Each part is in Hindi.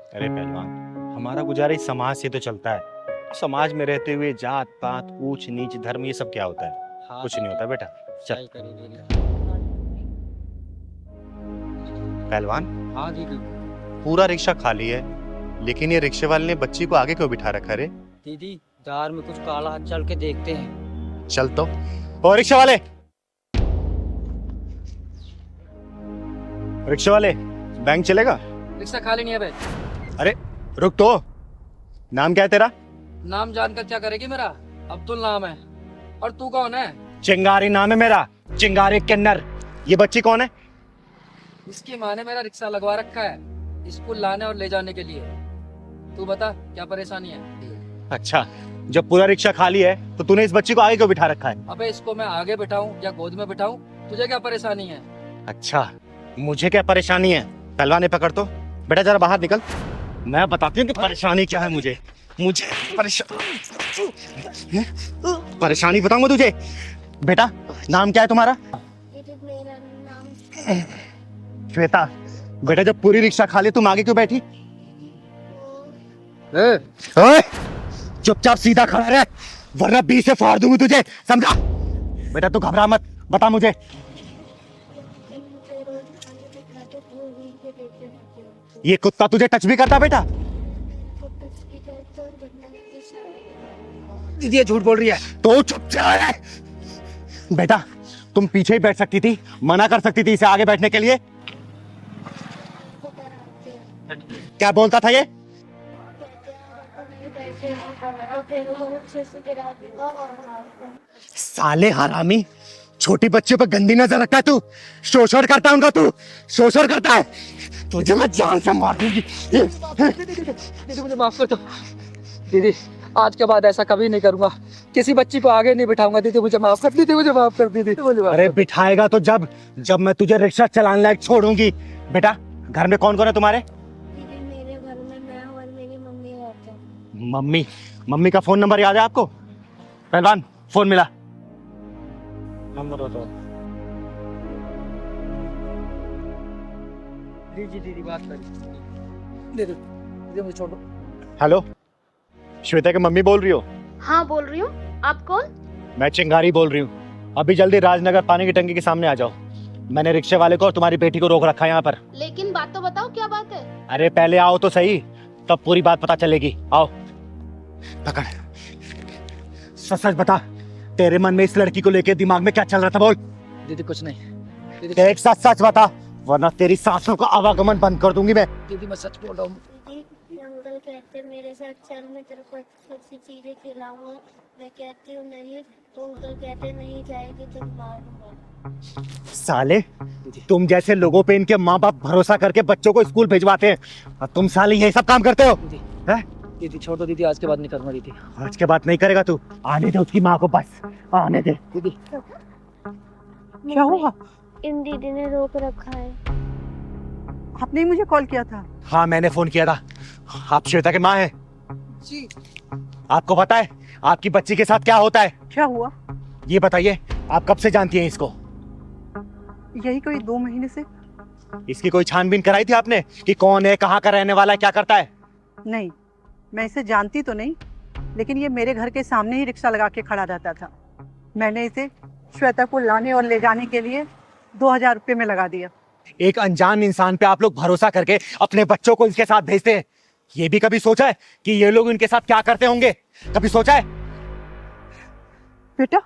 अरे पहलवान, हमारा गुजारा इस समाज से तो चलता है। समाज में रहते हुए जात पात ऊंच नीच धर्म ये सब क्या होता है? हाँ कुछ नहीं होता बेटा। चल सही करी दीदी। पहलवान, हाँ दीदी। पूरा रिक्शा खाली है, लेकिन ये रिक्शे वाले ने बच्ची को आगे क्यों बिठा रखा रे? दीदी दार में कुछ काला हाथ चल के देखते हैं। चल तो। ओ रिक्शा वाले, रिक्शा वाले, बैंक चलेगा? रिक्शा खाली नहीं है बे। अरे रुक तो। नाम क्या है तेरा? नाम जानकर क्या करेगी मेरा? अब्दुल नाम है। और तू कौन है? चिंगारी नाम है मेरा, चिंगारी किन्नर। ये बच्ची कौन है? इसकी माँ ने मेरा रिक्शा लगवा रखा है स्कूल लाने और ले जाने के लिए। तू बता क्या परेशानी है? अच्छा, जब पूरा रिक्शा खाली है तो तूने इस बच्ची को आगे क्यों बिठा रखा है? अबे इसको मैं आगे बिठाऊं या गोद में बिठाऊं? तुझे क्या परेशानी है? अच्छा, मुझे क्या परेशानी है? पहलवान ने पकड़ तो। बेटा जरा बाहर निकल, मैं बताती हूँ कि परेशानी क्या है। मुझे परेशानी बताऊंगा तुझे। बेटा नाम क्या है तुम्हारा? मेरा नाम श्वेता। बेटा जब पूरी रिक्शा खाली तुम आगे क्यों बैठी? ओए, चुपचाप सीधा खड़ा रह, वरना 20 से फाड़ दूंगी तुझे, समझा? बेटा तू घबरा मत, बता मुझे। ये कुत्ता तुझे टच भी करता बेटा? दीदी ये झूठ बोल रही है। तो चुपचाप रह। बेटा तुम पीछे ही बैठ सकती थी, मना कर सकती थी इसे आगे बैठने के लिए। क्या बोलता था ये? साले हरामी, छोटी बच्चे पर गंदी नजर रखता है तू। शोषण करता है उनका, तू शोषण करता है। तुझे मैं जान से मार दूंगी। दीदी मुझे माफ कर दो। दीदी आज के बाद ऐसा कभी नहीं करूंगा, किसी बच्ची को आगे नहीं बिठाऊंगा। दीदी मुझे माफ कर, दीदी मुझे माफ कर, दीदी मुझे माफ अरे कर। बिठाएगा तो जब जब मैं तुझे रिक्शा चलाने लायक छोड़ूंगी। बेटा घर में कौन कौन है तुम्हारे? दीदी मेरे घर में मैं हूँ और मेरी मम्मी रहते हैं। मम्मी? मम्मी का फोन नंबर याद है आपको? पहलवान फोन मिला। नंबर बताओ। दीदी दीदी बात करिए। दीदी दीदी मुझे छोड़ दो। हेलो, श्वेता की मम्मी बोल रही हो? हाँ बोल रही हूँ, आप कौन? मैं चिंगारी बोल रही हूँ। अभी जल्दी राजनगर पानी की टंकी के सामने आ जाओ। मैंने रिक्शे वाले को और तुम्हारी बेटी को रोक रखा है यहाँ पर। लेकिन बात तो बताओ, क्या बात है? अरे पहले आओ तो सही, तब पूरी बात पता चलेगी। आओ। पकड़, सच सच बता, तेरे मन में इस लड़की को लेके दिमाग में क्या चल रहा था? बोल। दीदी कुछ नहीं। दीदी देख सच सच बता, वरना तेरी सांसों का आवागमन बंद कर दूंगी मैं। दीदी मैं सच बोल रहा हूँ। दीदी अंकल कहते मेरे साथ चल, मैं तेरे को अच्छी चीजें खिलाऊंगा। मैं कहती हूँ नहीं, तो अंकल कहते नहीं जाएगी तो मारूंगा। साले, तुम जैसे लोगों पे इनके माँ बाप भरोसा करके बच्चों को स्कूल भिजवाते हैं, और तुम साले ये सब काम करते हो। दीदी हैं? दीदी छोड़ दो। दीदी आज के बाद नहीं करूंगा। दीदी आज के बाद नहीं करेगा तू? आने दे उसकी माँ को, बस आने दे। दीदी क्या हुआ? इन दीदी ने रोक रखा है। आपने ही मुझे कॉल किया था? हाँ मैंने फोन किया था। आप श्वेता के माँ हैं? जी। आपको पता है आपकी बच्ची के साथ क्या होता है? क्या हुआ? ये बताइए, आप कब से जानती हैं इसको? यही कोई 2 महीने से। इसकी कोई छानबीन कराई थी आपने कि कौन है, कहाँ का रहने वाला है, क्या करता है? नहीं, मैं इसे जानती तो नहीं, लेकिन ये मेरे घर के सामने ही रिक्शा लगा के खड़ा रहता था। मैंने इसे श्वेता को लाने और ले जाने के लिए 2000 रुपये में लगा दिया। एक अनजान इंसान पे आप लोग भरोसा करके अपने बच्चों को इसके साथ भेजते हैं। ये भी कभी सोचा है कि ये लोग इनके साथ क्या करते होंगे? कभी सोचा है? बेटा,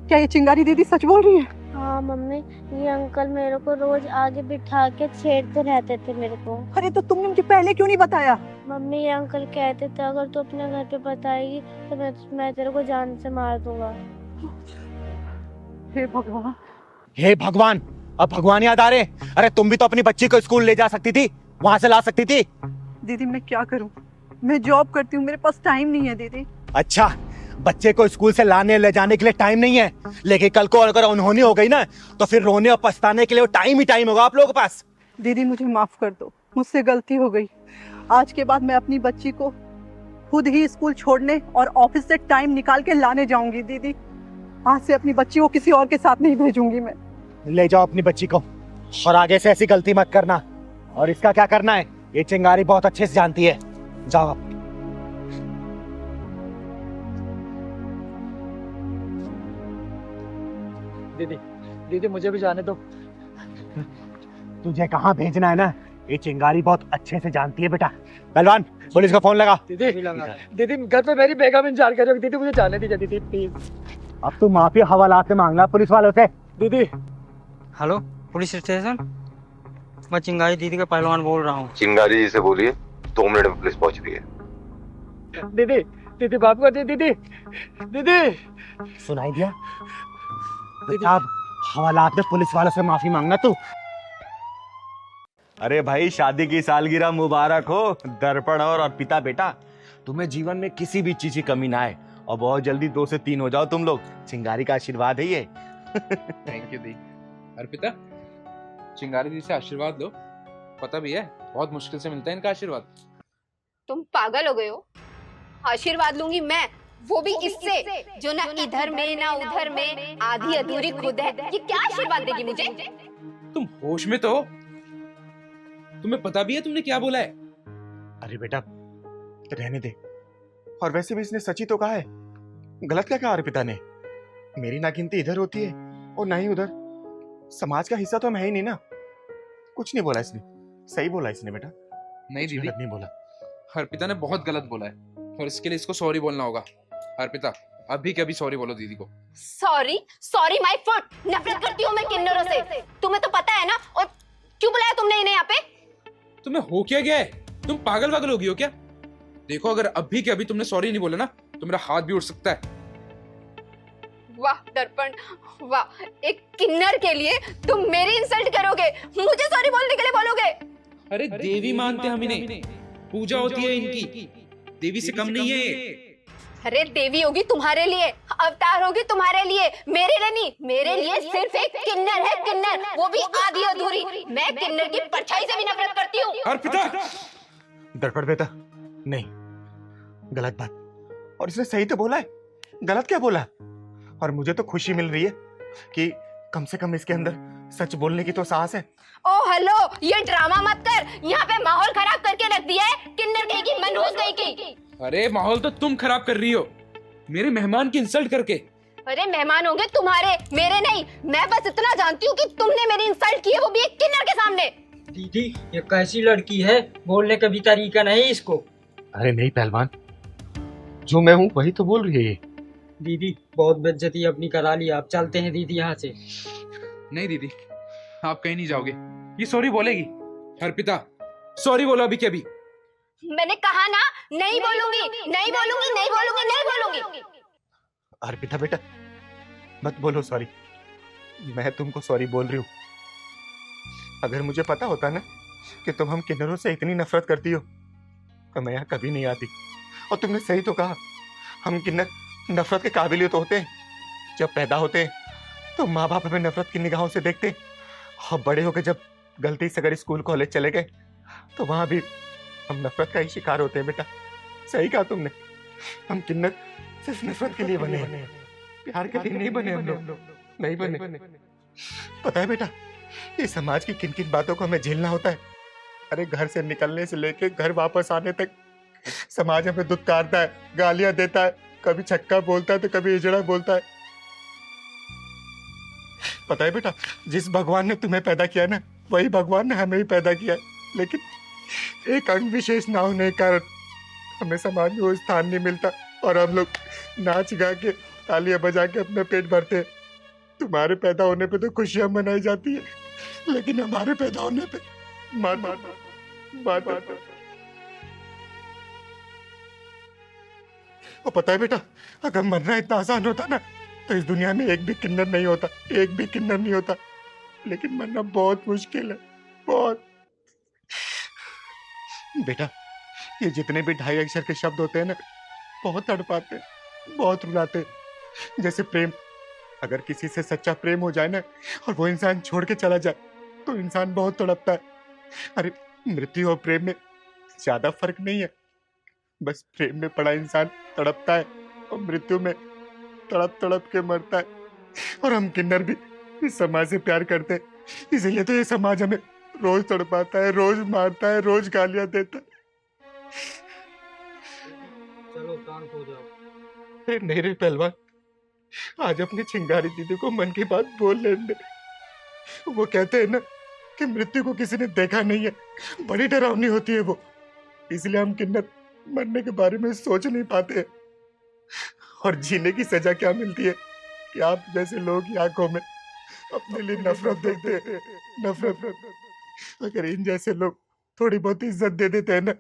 क्या ये चिंगारी दीदी सच बोल रही है? हाँ मम्मी, ये अंकल मेरे को रोज आगे बिठा के छेड़ते रहते थे मेरे को। अरे तो तुमने मुझे पहले क्यों नहीं बताया? मम्मी ये अंकल कहते थे अगर तू अपने घर पे बताएगी तो मैं तेरे को जान से मार दूंगा। हे भगवान। हे भगवान, अब भगवान याद आ रहे? अरे तुम भी तो अपनी बच्ची को स्कूल ले जा सकती थी, वहां से ला सकती थी। दीदी मैं क्या करूं? मैं जॉब करती हूँ, मेरे पास टाइम नहीं है दीदी। अच्छा, बच्चे को स्कूल से लाने ले जाने के लिए टाइम नहीं है, लेकिन कल को अगर अनहोनी हो गई ना तो फिर रोने और पछताने के लिए टाइम ही टाइम होगा आप लोगों के पास। दीदी मुझे माफ कर दो, मुझसे गलती हो गई। आज के बाद मैं अपनी बच्ची को खुद ही स्कूल छोड़ने और ऑफिस से टाइम निकाल के लाने जाऊंगी। दीदी आज से अपनी बच्ची को किसी और के साथ नहीं भेजूंगी मैं। ले जाओ अपनी बच्ची को, और आगे से ऐसी गलती मत करना। और इसका क्या करना है ये चिंगारी बहुत अच्छे से जानती है। जाओ आप। दीदी दीदी मुझे भी जाने दो। तुझे कहाँ भेजना है ना, ये चिंगारी बहुत अच्छे से जानती है बेटा। पहलवान, पुलिस का फोन लगा। दीदी दीदी घर पे मेरी बेगम इंतजार कर रही है। दीदी मुझे जाने दीजिए दीदी प्लीज। अब तू माफी हवालात से मांगना पुलिस वालों से। दीदी हेलो पुलिस स्टेशन, मैं चिंगारी दीदी का पहलवान बोल रहा हूँ। चिंगारी जी से बोलिए, 2 मिनट में पुलिस पहुंच रही है। दीदी दीदी बाप कर दी दीदी दीदी। सुनाई दिया बेटा, अब हवालात में पुलिस वालों से माफी मांगना तू। अरे भाई, शादी की सालगिरह मुबारक हो दर्पण और अर्पिता बेटा। तुम्हें जीवन में किसी भी चीज की कमी ना आए और बहुत जल्दी 2 से 3 हो जाओ तुम लोग। चिंगारी का आशीर्वाद है ये। थैंक यू दी। अर्पिता, चिंगारी दी से आशीर्वाद लो। पता भी है बहुत मुश्किल से मिलता है इनका आशीर्वाद। तुम पागल हो गए हो? आशीर्वाद लूंगी मैं, वो भी इससे जो ना इधर में ना उधर में, आधी अधूरी खुद है। ये क्या आशीर्वाद देगी मुझे? तुम होश में तो हो? तुम्हें पता भी है तुमने क्या बोला है? अरे बेटा रहने दे। और वैसे भी इसने सच ही तो कहा है। गलत क्या कहा अर्पिता ने? मेरी नागिनती इधर होती है और ना ही उधर। समाज का हिस्सा तो मैं ही नहीं ना। कुछ नहीं बोला इसने, सही बोला इसने बेटा। नहीं दीदी, नहीं बोला। अर्पिता ने बहुत गलत बोला है और इसके लिए इसको सॉरी बोलना होगा। अर्पिता अभी कभी सॉरी बोलो दीदी को। Sorry sorry my foot. नफरत करती हूँ मैं किन्नरों से, तुम्हें तो पता है ना। और क्यों बुलाया तुमने इन्हें यहाँ पे? तुम्हें हो क्या गया है? तुम पागल वागल हो गई हो क्या? देखो अगर अभी के अभी तुमने सॉरी नहीं बोला ना तो मेरा हाथ भी उठ सकता है। वाह दर्पण वाह, एक किन्नर के लिए तुम मेरी इंसल्ट करोगे, मुझे सॉरी बोलने के लिए बोलोगे? अरे देवी मानते हम इन्हें, पूजा होती है इनकी, देवी से कम नहीं है ये। अरे देवी होगी तुम्हारे लिए, अवतार होगी तुम्हारे लिए, मेरे लिए नहीं। मेरे लिए सिर्फ एक किन्नर है, किन्नर, वो भी आधी अधूरी। मैं किन्नर की परछाई से भी नफरत करती हूँ। अर्पिता दर्पण बेटा नहीं, गलत बात। और इसने सही तो बोला है, गलत क्या बोला? और मुझे तो खुशी मिल रही है कि कम से कम इसके अंदर सच बोलने की तो साहस है। ओ हेलो, ये ड्रामा मत कर, यहाँ पे माहौल खराब करके रख दिया है। किन्नर कहेगी, मनहूस कहेगी। अरे माहौल तो तुम खराब कर रही हो, मेरे मेहमान की इंसल्ट करके। अरे मेहमान होंगे तुम्हारे, मेरे नहीं। मैं बस इतना जानती हूँ कि तुमने मेरी इंसल्ट की है, वो भी एक किन्नर के सामने। दीदी ये कैसी लड़की है, बोलने का भी तरीका नहीं इसको। अरे नहीं पहलवान, जो मैं हूँ वही तो बोल रही है ये। दीदी बहुत बेइज्जती अपनी करा ली, आप चलते हैं दीदी यहाँ से। नहीं दीदी, आप कहीं नहीं जाओगे, ये सॉरी बोलेगी। अर्पिता सॉरी बोलो अभी के अभी। मैंने कहा ना, नहीं बोलूंगी, नहीं बोलूंगी, नहीं बोलूंगी, नहीं बोलूंगी। अर्पिता बेटा मत बोलो सॉरी, मैं तुमको सॉरी बोल रही हूँ। अगर मुझे पता होता ना कि तुम हम किन्नरों से इतनी नफरत करती हो तो मैं यहाँ कभी नहीं आती। और तुमने सही तो कहा, हम किन्नर नफरत के काबिल तो होते हैं। जब पैदा होते हैं तो माँ बाप हमें नफरत की निगाहों से देखते हैं, और बड़े होकर जब गलती से अगर स्कूल कॉलेज चले गए तो वहां भी हम नफरत का ही शिकार होते हैं। बेटा सही कहा तुमने, हम किन्नर सिर्फ नफरत के लिए बने हैं, प्यार के लिए नहीं बने। हम लोग नहीं बने। पता है बेटा, ये समाज की किन किन बातों को हमें झेलना होता है। अरे घर से निकलने से लेके घर वापस आने तक समाज हमें दुत्कारता है, गालियां देता है, कभी छक्का बोलता है तो कभी इजड़ा बोलता है। पता है बेटा, जिस भगवान ने तुम्हें पैदा किया ना, वही भगवान ने हमें भी पैदा किया है। लेकिन एक अंग विशेष ना होने के कारण हमें समाज में वो स्थान नहीं मिलता और हम लोग नाच गा के तालियां बजा के अपना पेट भरते हैं। तुम्हारे पैदा होने पे तो खुशियां मनाई जाती है, लेकिन हमारे पैदा होने पे मार मार मार मार मार। और पता है बेटा, अगर मरना इतना आसान होता ना तो इस दुनिया में एक भी किन्नर नहीं होता, एक भी किन्नर नहीं होता। लेकिन मरना बहुत मुश्किल है, बहुत। बेटा ये जितने भी 2.5 अक्षर के शब्द होते हैं ना, बहुत तड़पाते हैं, बहुत रुलाते हैं। जैसे प्रेम, अगर किसी से सच्चा प्रेम हो जाए ना और वो इंसान छोड़ के चला जाए तो इंसान बहुत तड़पता है। अरे मृत्यु और प्रेम में ज्यादा फर्क नहीं है, बस प्रेम में पड़ा इंसान तड़पता है और मृत्यु में तड़प तड़प के मरता है। और हम किन्नर भी इस समाज से प्यार करते हैं, इसीलिए तो ये समाज हमें रोज तड़पाता है, रोज मारता है, रोज गालियां देता है। चलो शांत हो जाओ। अरे नहीं रे पहलवान, आज अपनी चिंगारी दीदी को मन की बात बोल लेने दे। वो कहते हैं ना कि मृत्यु को किसी ने देखा नहीं है, बड़ी डरावनी होती है वो, इसलिए हम किन्नर मरने के बारे में सोच नहीं पाते हैं। और जीने की सजा क्या मिलती है कि आप जैसे लोग की आंखों में अपने लिए नफरत देखते हैं, नफरत। अगर इन जैसे लोग थोड़ी बहुत इज्जत दे देते हैं ना,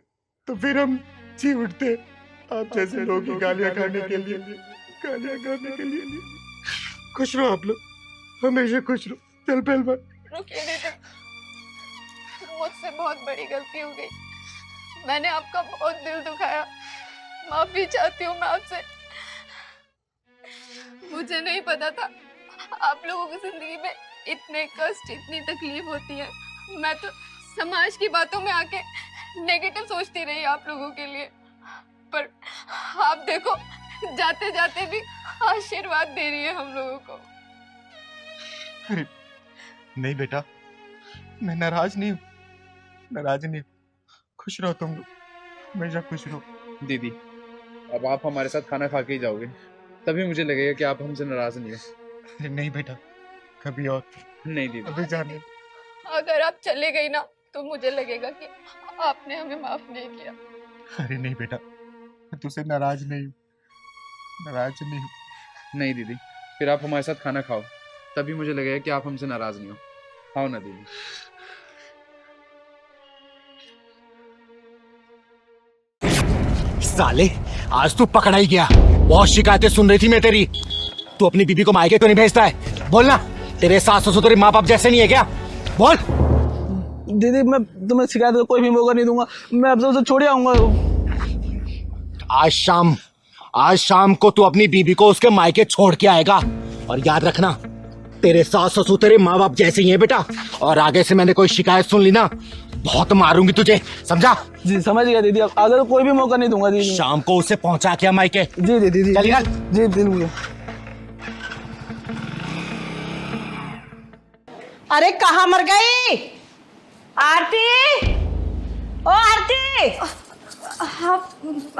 तो फिर हम जी उठते हैं। आप जैसे लोग की गालियां खाने के लिए, गालियां खाने के लिए। खुश रहो आप लोग, हमेशा खुश रहो। चल पहलवान। रुकिए दीदी, मुझसे बहुत बड़ी गलती हो गई। मैंने आपका बहुत दिल दुखाया, माफी चाहती हूँ मैं आपसे। मुझे नहीं पता था आप लोगों की जिंदगी में इतने कष्ट, इतनी तकलीफ होती है। मैं तो समाज की बातों में आके नेगेटिव सोचती रही आप लोगों के लिए, पर आप देखो जाते जाते भी आशीर्वाद दे रही है हम लोगों को। अरे नहीं बेटा, मैं नाराज नहीं हूँ, नाराज नहीं हूँ। खुश रहो तुम लोग, हमेशा खुश रहो। दीदी, अब आप हमारे साथ खाना खा के ही जाओगे, तभी मुझे लगेगा कि आप हमसे नाराज नहीं हो। अरे नहीं बेटा, कभी और। नहीं दीदी, अभी जाने। अगर आप चले गई ना तो मुझे लगेगा कि आपने हमें माफ नहीं किया। अरे नहीं बेटा, मैं तुझसे नाराज नहीं हूँ, नाराज नहीं हूँ। नहीं दीदी, फिर आप हमारे साथ खाना खाओ, तभी मुझे लगेगा कि आप हमसे नाराज नहीं हो। खाओ ना दीदी। साले, आज तू पकड़ा ही गया। बहुत शिकायतें सुन रही थी मैं तेरी। तू अपनी बीबी को मायके तो नहीं भेजता है? बोलना, तेरे सास ससुर तेरे माँ बाप जैसे नहीं है क्या? बोल। दीदी, मैं तुम्हें शिकायत का कोई भी मौका नहीं दूंगा। मैं अब तो छोड़ आऊंगा। आज शाम को तू अपनी बीबी को उसके मायके छोड़ के आएगा। और याद रखना, तेरे सास ससुर तेरे माँ बाप जैसे ही हैं बेटा। और आगे से मैंने कोई शिकायत सुन ली ना, बहुत मारूंगी तुझे, समझा? जी समझ गया दीदी, अब आगे तो कोई भी मौका नहीं दूंगा दीदी। शाम को उसे पहुंचा के मायके। जी दीदी, चलिए। जी दीदी। अरे कहाँ मर गई आरती? ओ आरती! हाँ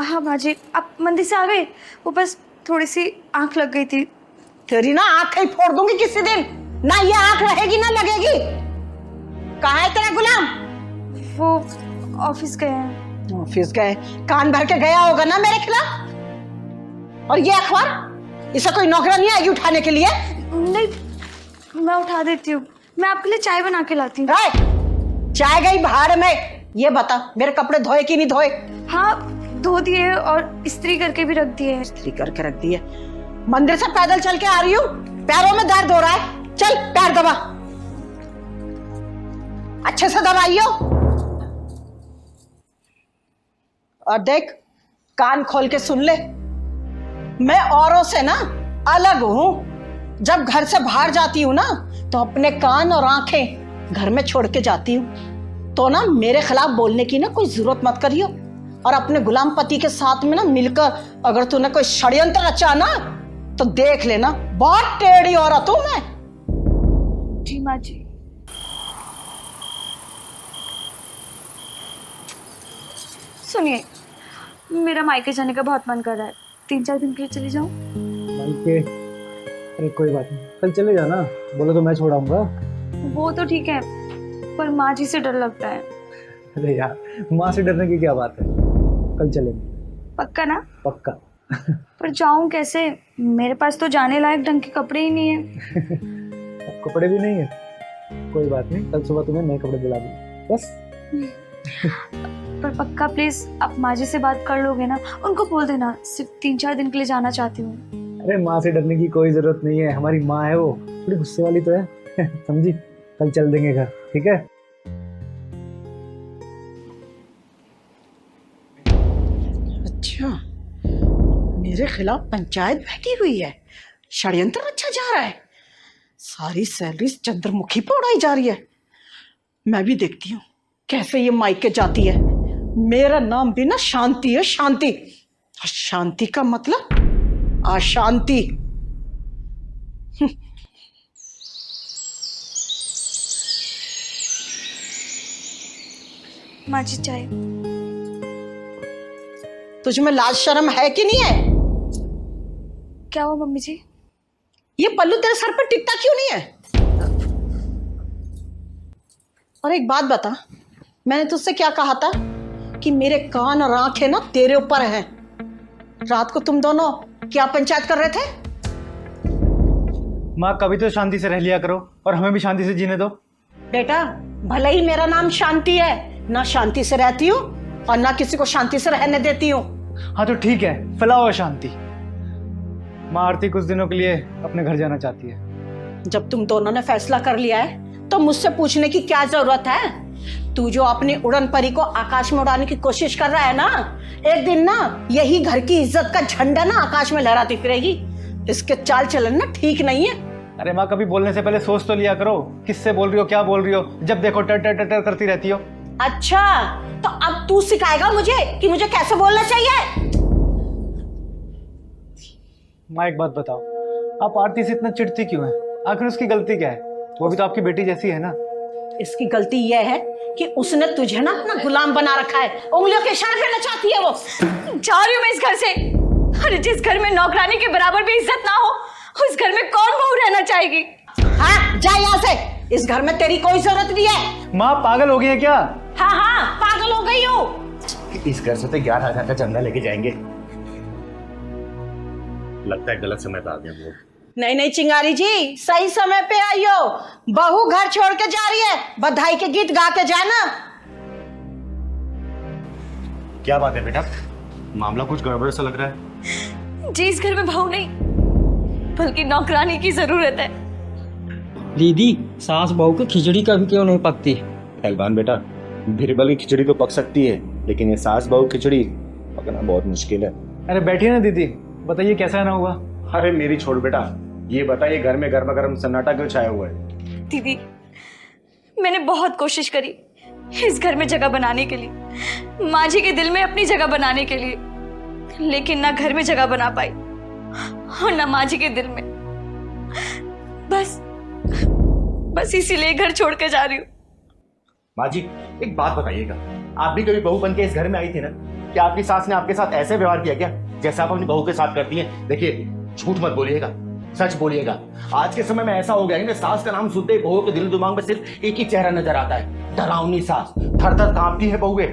हाँ बाजी, आप मंदिर से आ गए? वो बस थोड़ी सी आंख लग गई थी। तेरी ना आंख ही फोड़ दूंगी किसी दिन, ना ये आंख रहेगी ना लगेगी। कहाँ है तेरा गुलाम? वो ऑफिस गए हैं। ऑफिस गए? कान भर के गया होगा ना मेरे खिलाफ। और ये अखबार, इसे कोई नौकरानी आएगी उठाने के लिए? नहीं, मैं उठा देती हूँ। मैं आपके लिए चाय बना के लाती हूँ। चाय गई भाड़ में। ये बता, मेरे कपड़े धोए कि नहीं धोए? हाँ धो दिए और इस्त्री करके भी रख दिए। इस्त्री करके रख दिए? मंदिर से पैदल चल के आ रही हूँ, पैरों में दर्द हो रहा है। चल पैर दबा, अच्छे से दबाइयो। और देख, कान खोल के सुन ले, मैं औरों से ना अलग हूं। जब घर से बाहर जाती हूँ ना, तो अपने कान और आंखें घर में छोड़ के जाती हूँ। तो ना मेरे खिलाफ बोलने की ना कोई जरूरत मत करियो। और अपने गुलाम पति के साथ में ना मिलकर अगर तूने कोई षड्यंत्र रचा ना, तो देख लेना, बहुत टेढ़ी औरत हूं मैं। जी माँ जी। सुनिए, मेरा मायके जाने का बहुत मन कर रहा है। 3-4 दिन के लिए चली जाऊं? मायके? अरे कोई बात नहीं, कल चले जाना। बोलो तो मैं छोड़ाऊंगा। वो तो ठीक है, पर माँ जी से डर लगता है। अरे यार, माँ से डरने की क्या बात है, कल चलेंगे। पक्का ना? पक्का। पर जाऊं कैसे? मेरे पास तो जाने लायक ढंग के कपड़े ही नहीं है। अब कपड़े भी नहीं है? कोई बात नहीं, कल सुबह तुम्हें नए कपड़े दिला दूंगा बस। पर पक्का प्लीज आप माँ जी से बात कर लोगे ना? उनको बोल देना सिर्फ 3-4 दिन के लिए जाना चाहती हूँ। अरे माँ से डरने की कोई जरूरत नहीं है, हमारी माँ है, वो थोड़ी गुस्से वाली तो है। समझी? कल चल देंगे घर, ठीक है? अच्छा, मेरे खिलाफ पंचायत बैठी हुई है, षड्यंत्र रचा जा रहा है, सारी सैलरी चंद्रमुखी पे उड़ाई जा रही है। मैं भी देखती हूँ कैसे ये मायके जाती है। मेरा नाम भी ना शांति है, शांति। और शांति का मतलब अशांति। माँ जी चाय। तुझ में लाज शर्म है कि नहीं है? क्या हुआ मम्मी जी? ये पल्लू तेरे सर पर टिकता क्यों नहीं है? और एक बात बता, मैंने तुझसे क्या कहा था कि मेरे कान और आंखें ना तेरे ऊपर हैं। रात को तुम दोनों क्या पंचायत कर रहे थे? माँ कभी तो शांति से रह लिया करो और हमें भी शांति से जीने दो। बेटा, भले ही मेरा नाम शांति है, ना शांति से रहती हूँ और ना किसी को शांति से रहने देती हूँ। हाँ तो ठीक है, फैलाओ शांति। माँ आरती कुछ दिनों के लिए अपने घर जाना चाहती है। जब तुम दोनों ने फैसला कर लिया है तो मुझसे पूछने की क्या जरूरत है? तू जो अपनी उड़न परी को आकाश में उड़ाने की कोशिश कर रहा है ना, एक दिन ना यही घर की इज्जत का झंडा ना आकाश में लहराती फिरेगी। इसके चाल चलन ना ठीक नहीं है। अरे माँ कभी बोलने से पहले सोच तो लिया करो, किससे बोल रही हो, क्या बोल रही हो। जब देखो टर टर टर टर करती रहती हो। अच्छा, तो अब तू सिखाएगा मुझे कि मुझे कैसे बोलना चाहिए? माँ एक बात बताओ, आप आरती से इतना चिढ़ती क्यों है? आखिर उसकी गलती क्या है? वो भी तो आपकी बेटी जैसी है ना। इसकी गलती यह है कि उसने तुझे ना अपना गुलाम बना रखा है, उंगलियों के इशारे करना चाहती है वो। जा रही हूँ मैं इस घर से। अरे जिस घर में नौकरानी के बराबर भी इज्जत ना हो, उस घर में कौन बहू रहना चाहेगी? हाँ, जा यहाँ से। इस घर में तेरी कोई जरूरत नहीं है। माँ पागल हो गई है क्या? हाँ हाँ, पागल हो गई हूँ। इस घर से तो 11,000 का चंदा लेके जाएंगे। लगता है गलत समय पे आ गए वो। नहीं नहीं चिंगारी जी, सही समय पे आई हो। बहू घर छोड़ के जा रही है, बधाई के गीत गा के जाना। क्या बात है बेटा, मामला कुछ गड़बड़ सा लग रहा है। जी इस घर में बहू नहीं बल्कि नौकरानी की जरूरत है। दीदी सास बहू की खिचड़ी कभी क्यों नहीं पकती? पहलवान बेटा, बीरबल की खिचड़ी तो पक सकती है, लेकिन ये सास बहू खिचड़ी पकना बहुत मुश्किल है। अरे बैठिए ना दीदी, बताइए कैसा ना हुआ। अरे मेरी छोड़ बेटा, ये बताइए घर में गर्मा गर्म सन्नाटा क्यों छाया हुआ है? दीदी मैंने बहुत कोशिश करी इस घर में जगह बनाने के लिए, माँ जी के दिल में अपनी जगह बनाने के लिए, लेकिन ना घर में जगह बना पाई और ना माँ जी के दिल में। बस इसीलिए घर छोड़ के जा रही हूँ। माँ जी एक बात बताइएगा, आप भी कभी बहू बन के इस घर में आई थी ना? क्या आपकी सास ने आपके साथ ऐसे व्यवहार किया क्या जैसा आप अपनी बहू के साथ करती हैं? देखिए झूठ मत बोलिएगा, सच बोलिएगा। आज के समय में ऐसा हो गया है ना, सास का नाम सुनते ही बहू के दिल दिमाग में सिर्फ एक ही चेहरा नजर आता है, डरावनी सास। थर थर कांपती है बहुए।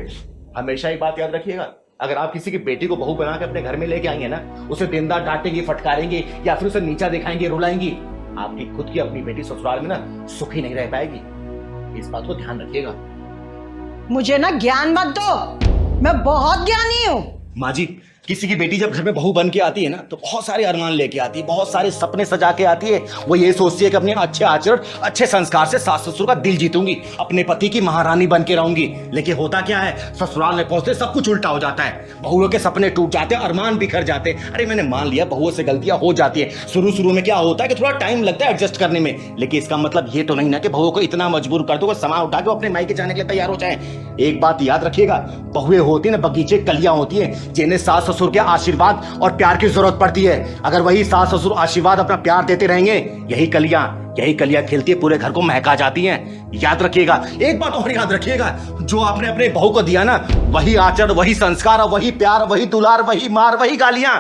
हमेशा एक बात याद रखिएगा, अगर आप किसी की बेटी को बहू बना के अपने घर में लेके आएंगे ना, उसे दिन रात डांटेंगे, फटकारेंगे या फिर उसे नीचा दिखाएंगे, रुलाएंगी, आपकी खुद की अपनी बेटी ससुराल में ना सुखी नहीं रह पाएगी। इस बात को ध्यान रखिएगा। मुझे ना ज्ञान मत दो, मैं बहुत ज्ञानी हूँ। माँ जी, किसी की बेटी जब घर में बहू बन के आती है ना, तो बहुत सारे अरमान लेके आती है, बहुत सारे सपने सजा के आती है। वो ये सोचती है कि अपने अच्छे आचरण, अच्छे संस्कार से सास ससुर का दिल जीतूंगी, अपने पति की महारानी बन के रहूंगी। लेकिन होता क्या है, ससुराल में पहुंचते सब कुछ उल्टा हो जाता है। बहुओं के सपने टूट जाते हैं, अरमान बिखर जाते हैं। अरे मैंने मान लिया बहुओं से गलतियां हो जाती है, शुरू में क्या होता है कि थोड़ा टाइम लगता है एडजस्ट करने में, लेकिन इसका मतलब ये तो नहीं ना कि बहुओं को इतना मजबूर कर दो सामान उठा के अपने मायके जाने के लिए तैयार हो जाए। एक बात याद रखिएगा, बहुएं होती है ना बगीचे कलियां होती है, जिन्हें सास ससुर के आशीर्वाद और प्यार की जरूरत पड़ती है। अगर वही सास ससुर आशीर्वाद अपना प्यार देते रहेंगे, यही कलियां खिलती है, पूरे घर को महका जाती हैं। याद रखिएगा, एक बात और याद रखिएगा, जो आपने अपने बहू को दिया ना, वही आचरण, वही संस्कार, वही प्यार, वही दुलार, वही मार, वही गालियां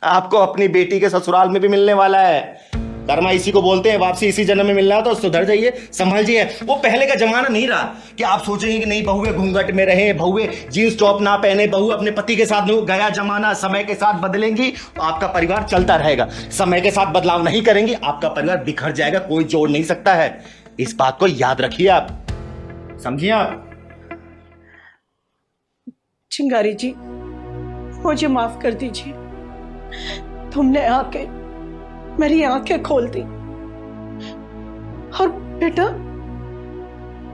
आपको अपनी बेटी के ससुराल में भी मिलने वाला है। कर्मा इसी को बोलते हैं, वापसी इसी जन्म में मिलना है। तो सुधर जाइए, संभल जाइए। वो पहले का जमाना नहीं रहा कि आप सोचेंगे कि नहीं बहुए घूंघट में रहे, बहुए जींस टॉप ना पहने, बहू अपने पति के साथ। गया जमाना, समय के साथ बदलेंगी तो आपका परिवार चलता रहेगा। समय के साथ बदलाव नहीं करेंगे, आपका परिवार बिखर जाएगा, कोई जोड़ नहीं सकता है। इस बात को याद रखिए, आप समझिए। आप चिंगारी जी, मुझे माफ कर दीजिए। तुमने आके मेरी आंखें खोल दी। और बेटा,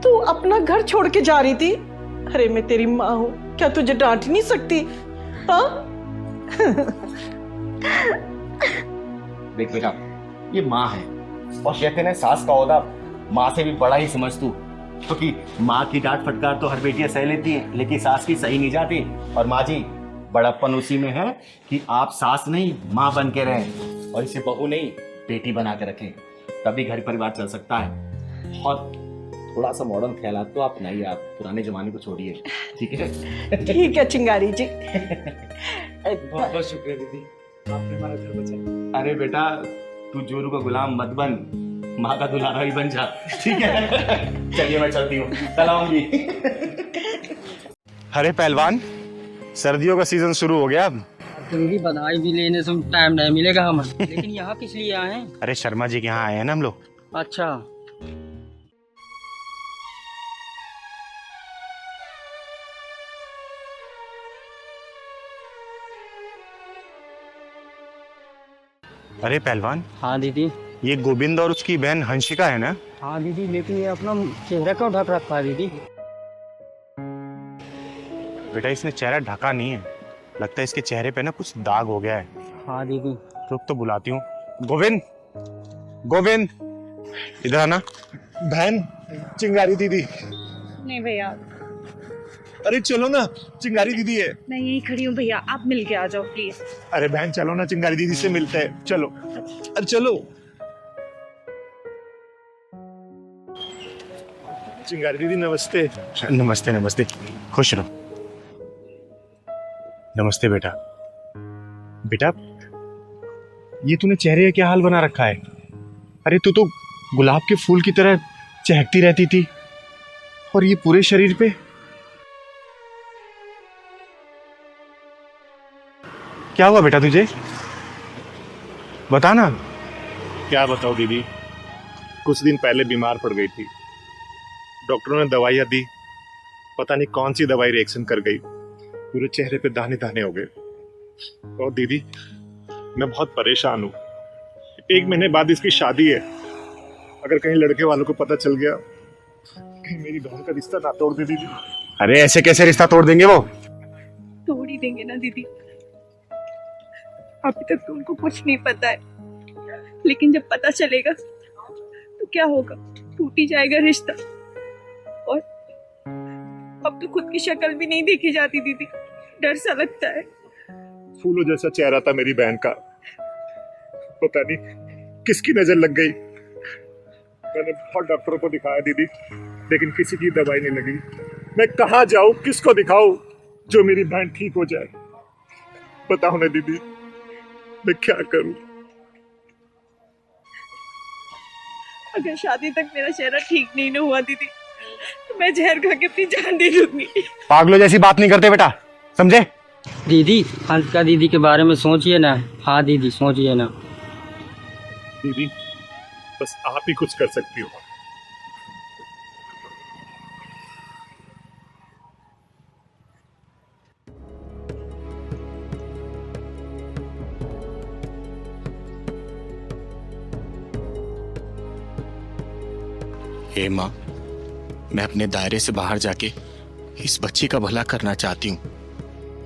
तू अपना घर छोड़ के जा रही थी। अरे मैं तेरी माँ हूं, क्या तुझे डांट नहीं सकती? हाँ? देख बेटा, ये माँ है और कहते हैं सास का ओहदा माँ से भी बड़ा ही समझ तू, क्योंकि माँ की डांट फटकार तो हर बेटियां सह लेती हैं, लेकिन सास की सही नहीं जाती। और माँ जी, बड़प्पन उसी में है कि आप सास नहीं माँ बन के रहें और इसे बहू नहीं बेटी बना के रखें, तभी घर परिवार चल सकता है। और थोड़ा सा मॉडर्न ख्याल तो आप नहीं, आप पुराने जमाने को छोड़िए, ठीक है? ठीक है चिंगारी जी। बहुत बहुत शुक्रिया दीदी, आपने हमारा घर बचाया। अरे बेटा, तू जोरू का गुलाम मत बन, माँ का दुलारा ही बन जा, ठीक है? चलिए मैं चलती हूँ, चलाऊंगी। अरे पहलवान, सर्दियों का सीजन शुरू हो गया अब। दीदी बधाई भी लेने से टाइम नहीं मिलेगा हमें। लेकिन यहाँ किस लिए आए हैं? अरे शर्मा जी के यहाँ आए हैं ना हम लोग। अच्छा, अरे पहलवान, हाँ दीदी। ये गोविंद और उसकी बहन हंसिका है ना? हाँ दीदी, लेकिन ये अपना चेहरा क्यों ढक रखा है दीदी? बेटा इसने चेहरा ढका नहीं है, लगता है इसके चेहरे पे ना कुछ दाग हो गया है। हाँ दीदी। रुक तो बुलाती हूँ। गोविंद, गोविंद इधर आना। बहन, चिंगारी दीदी। नहीं भैया, अरे चलो ना, चिंगारी दीदी है। मैं यहीं खड़ी हूँ भैया, आप मिल के आ जाओ प्लीज। अरे बहन चलो ना, चिंगारी दीदी से मिलते हैं, चलो। अरे चलो। चिंगारी दीदी नमस्ते। नमस्ते नमस्ते, खुश रहो। नमस्ते बेटा। बेटा ये तूने चेहरे का क्या हाल बना रखा है? अरे तू तो गुलाब के फूल की तरह चहकती रहती थी, और ये पूरे शरीर पे क्या हुआ बेटा तुझे? बता ना। क्या बताओ दीदी, कुछ दिन पहले बीमार पड़ गई थी, डॉक्टरों ने दवाइयाँ दी, पता नहीं कौन सी दवाई रिएक्शन कर गई, पूरे चेहरे पे दाने दाने हो गए। और दीदी मैं बहुत परेशान हूँ, 1 महीने बाद इसकी शादी है, अगर कहीं लड़के वालों को पता चल गया, कहीं मेरी बहन का रिश्ता ना तोड़ दे दीदी। अरे ऐसे कैसे रिश्ता तोड़ देंगे वो? तोड़ ही देंगे ना दीदी, अभी तक तो उनको कुछ नहीं पता है, लेकिन जब पता चलेगा तो क्या होगा, टूट ही जाएगा रिश्ता। और अब तो खुद की शक्ल भी नहीं देखी जाती दीदी, डर सा लगता है। फूलों जैसा चेहरा था मेरी बहन का, पता नहीं किसकी नजर लग गई। मैंने बहुत डॉक्टरों को दिखाया दीदी, लेकिन किसी की दवाई नहीं लगी। मैं कहाँ जाऊँ, किसको दिखाऊं जो मेरी बहन ठीक हो जाए? बताओ ना दीदी, मैं क्या करूं? अगर शादी तक मेरा चेहरा ठीक नहीं ना हुआ दीदी, तो मैं जहर खा के अपनी जान दे दूंगी। पागलों जैसी बात नहीं करते बेटा, समझे? दीदी, हंसिका दीदी के बारे में सोचिए ना। हाँ दीदी, सोचिए ना। दीदी बस आप ही कुछ कर सकती हो। हे माँ, मैं अपने दायरे से बाहर जाके इस बच्ची का भला करना चाहती हूँ।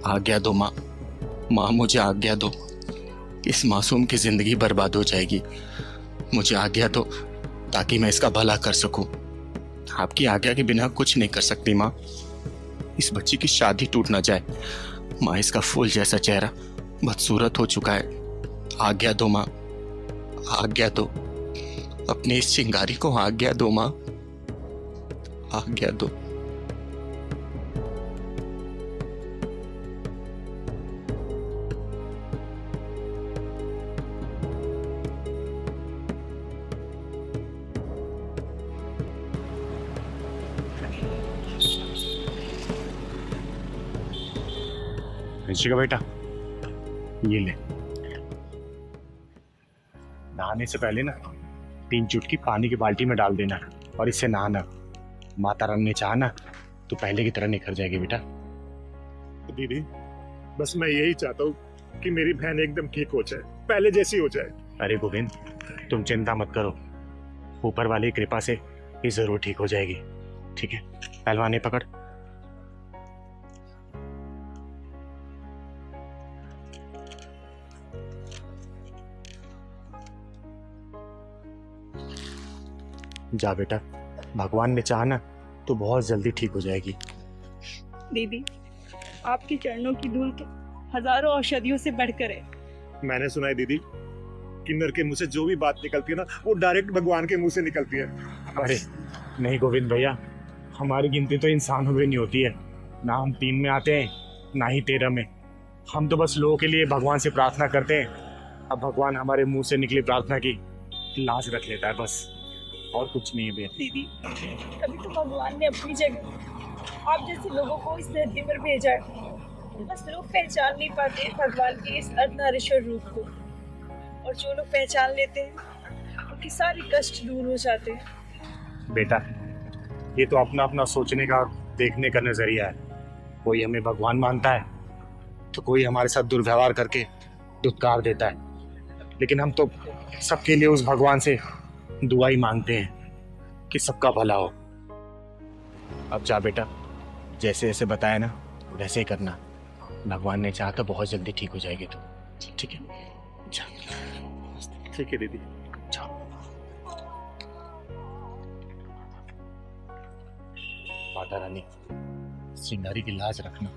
आज्ञा दो माँ, माँ मुझे आज्ञा दो। इस मासूम की जिंदगी बर्बाद हो जाएगी, मुझे आज्ञा दो ताकि मैं इसका भला कर सकूं। आपकी आज्ञा के बिना कुछ नहीं कर सकती माँ। इस बच्ची की शादी टूट ना जाए माँ, इसका फूल जैसा चेहरा बदसूरत हो चुका है। आज्ञा दो माँ, आज्ञा दो। अपने इस चिंगारी को आज्ञा दो माँ, आज्ञा दो। हंसिका बेटा, ये ले। नहाने से पहले ना 3 चुटकी पानी की बाल्टी में डाल देना और इससे नहाना। माता रानी ने चाहा ना तो पहले की तरह निखर जाएगी बेटा। दीदी बस मैं यही चाहता हूँ कि मेरी बहन एकदम ठीक हो जाए, पहले जैसी हो जाए। अरे गोविंद, तुम चिंता मत करो, ऊपर वाली कृपा से ये जरूर ठीक हो जाएगी। ठीक है, पहलवान पकड़। जा बेटा, भगवान ने चाहा ना तो बहुत जल्दी ठीक हो जाएगी। दीदी, आपके चरणों की धूल तो हजारों औषधियों से बढ़कर है। मैंने सुना है दीदी, किन्नर के मुंह से जो भी बात निकलती है ना, वो डायरेक्ट भगवान के मुंह से निकलती है। अरे नहीं गोविंद भैया, हमारी गिनती तो इंसानों में नहीं होती है। ना हम 3 में आते हैं, ना ही 13 में। हम तो बस लोगों के लिए भगवान से प्रार्थना करते हैं। अब भगवान हमारे मुंह से निकली प्रार्थना की लाज रख लेता है, बस और कुछ नहीं है भैया। दीदी, कभी तो भगवान ने अपनी जगह आप जैसे लोगों को इस धरती पर भेजा है। बस लोग पहचान नहीं पाते भगवान के इस अर्धनारीश्वर रूप को, और जो लोग पहचान लेते हैं उनके सारे कष्ट दूर हो जाते हैं। बेटा, ये तो अपना अपना सोचने का देखने का नजरिया है। कोई हमें भगवान मानता है तो कोई हमारे साथ दुर्व्यवहार करके दुत्कार देता है, लेकिन हम तो सबके लिए उस भगवान से दुआ ही मांगते हैं कि सबका भला हो। अब जा बेटा, जैसे जैसे बताया ना वैसे ही करना। भगवान ने चाहा तो बहुत जल्दी ठीक हो जाएगी तू। ठीक है, जा। ठीक है दीदी, जाओ। माता रानी, सिंगारी की लाज रखना।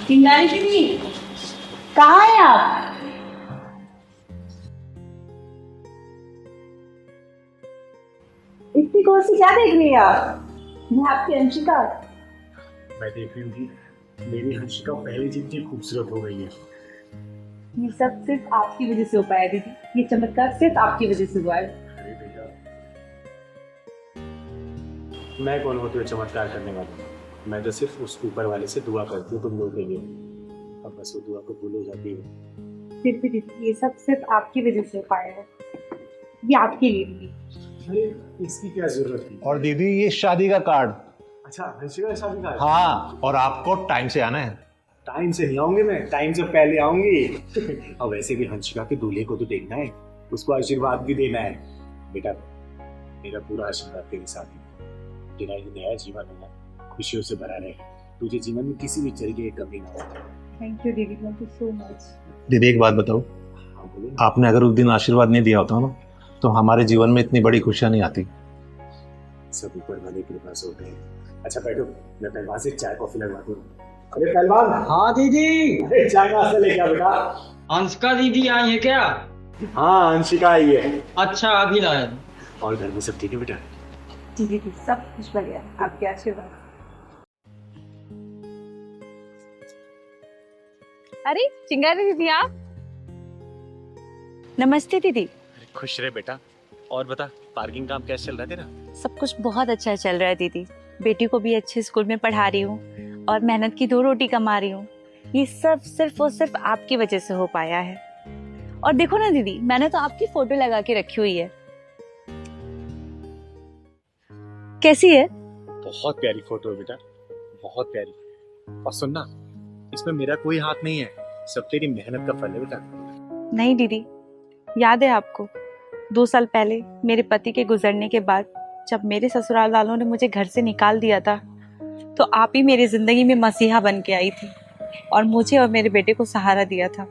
सिंगारी दीदी, कहाँ है आप? इतनी गौर से क्या देख रही है आप? मैं आपकी अंशिका। मैं देख रही हूँ कि मेरी हंसिका पहले जितनी खूबसूरत हो गई है। ये सब सिर्फ आपकी वजह से हो पाया दीदी। ये चमत्कार सिर्फ आपकी वजह से हुआ है। अरे बेटा, मैं कौन होती हूँ चमत्कार करने वाला? मैं तो सिर्फ उस ऊपर वाले से दुआ करती हूँ तुम लोगों के लिए। अब बस वो दुआ को भूल हो जाती है। फिर भी दीदी, ये सब सिर्फ आपकी वजह से हो पाया है। ये आपके लिए दीदी। अरे इसकी क्या जरूरत थी? और दीदी, ये शादी का कार्ड। अच्छा, हंसिका शादी का? हाँ, और आपको टाइम से आना है। टाइम से नहीं आऊंगी मैं, टाइम से पहले आऊंगी। और वैसे भी हंसिका के दूल्हे को तो देखना है, उसको आशीर्वाद भी देना है। बेटा, मेरा पूरा आशीर्वाद तेरे साथ है। तेरा ये नया जीवन है ना, खुशियों से भरा रहे। तुझे जीवन में किसी भी तरीके की कमी ना हो। थैंक यू दीदी, थैंक यू सो मच। दीदी, एक बात बताओ, हाँ बोलो। आपने अगर उस दिन आशीर्वाद नहीं दिया होता ना, तो हमारे जीवन में इतनी बड़ी खुशियां नहीं आती। सब ऊपर वाले के पास होते हैं। अच्छा बैठो, मैं पहलवान से चाय कॉफी लगवाता हूँ। अरे पहलवान। हाँ दीदी। अरे चाय नाश्ता लेके आ बेटा। अंशिका दीदी आई है क्या? हाँ, अंशिका आई है। अच्छा, अभी लाया। और घर में सब ठीक है बेटा? जी दीदी, सब कुछ बढ़िया, आपके आशीर्वाद। अरे चिंगारी दीदी, आप? नमस्ते दीदी। खुश रहे बेटा। और बता, पार्किंग काम कैसे चल रहा है तेरा? सब कुछ बहुत अच्छा चल रहा है दीदी। बेटी को भी अच्छे स्कूल में पढ़ा रही हूँ और मेहनत की 2 रोटी कमा रही हूँ। ये सब सिर्फ और सिर्फ आपकी वजह से हो पाया है। और देखो ना दीदी, मैंने तो आपकी फोटो लगा के रखी हुई है। कैसी है? बहुत प्यारी फोटो है बेटा, बहुत प्यारी। और सुनना, इसमें मेरा कोई हाथ नहीं है, सब तेरी मेहनत का फल है बेटा। नहीं दीदी, याद है आपको 2 साल पहले मेरे पति के गुजरने के बाद जब मेरे ससुराल वालों ने मुझे घर से निकाल दिया था, तो आप ही मेरी जिंदगी में मसीहा बन के आई थी और मुझे और मेरे बेटे को सहारा दिया था।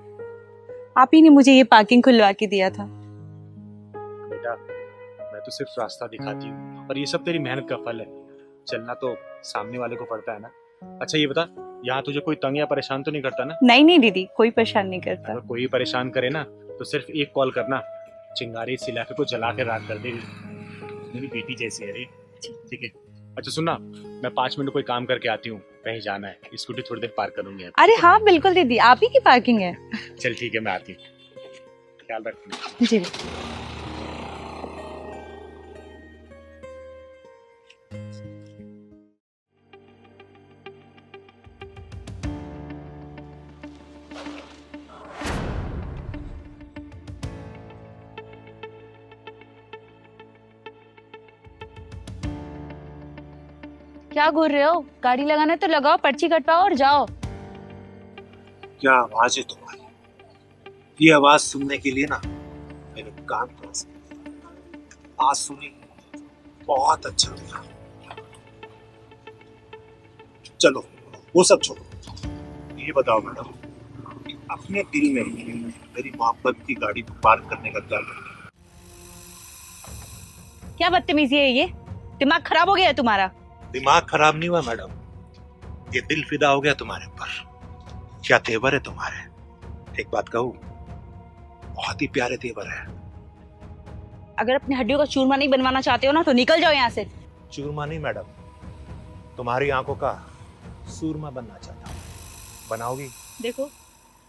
आप ही ने मुझे ये पार्किंग खुलवा के दिया था। बेटा, मैं तो सिर्फ रास्ता दिखाती हूँ, पर ये सब तेरी मेहनत का फल है। चलना तो सामने वाले को पड़ता है ना। अच्छा ये बता, यहाँ तुझे कोई तंग या परेशान तो नहीं करता ना? नहीं नहीं दीदी, कोई परेशान नहीं करता। अगर कोई परेशान करे ना, तो सिर्फ एक कॉल करना, चिंगारी इस इलाके को जला के राख कर देगी। मेरी बेटी जैसी है रे। ठीक है। अच्छा सुनना, मैं 5 मिनट कोई काम करके आती हूँ, कहीं जाना है, स्कूटी थोड़ी देर पार्क करूंगी। अरे हाँ बिल्कुल दीदी, आप ही की पार्किंग है। चल ठीक है, मैं आती हूँ, ख्याल रखना। जी। क्या घूर रहे हो? गाड़ी लगाना तो लगाओ, पर्ची कटवाओ और जाओ। क्या आवाज है तुम्हारी? ये आवाज सुनने के लिए ना मेरे कान पास आज सुनी, बहुत अच्छा लगा। चलो वो सब छोड़ो, ये बताओ मैडम, अपने दिल में मेरी मोहब्बत की गाड़ी पार्क करने का क्या मतलब? क्या बदतमीजी है ये? दिमाग खराब हो गया है तुम्हारा? दिमाग खराब नहीं हुआ मैडम, ये दिल फिदा हो गया तुम्हारे ऊपर। क्या तेवर है तुम्हारे। एक बात कहूं, बहुत ही प्यारे तेवर है। अगर अपनी हड्डियों का चूरमा नहीं बनवाना चाहते हो ना तो निकल जाओ यहाँ से। चूरमा नहीं मैडम, तुम्हारी आंखों का सूरमा बनना चाहता हूँ। बनाओगी? देखो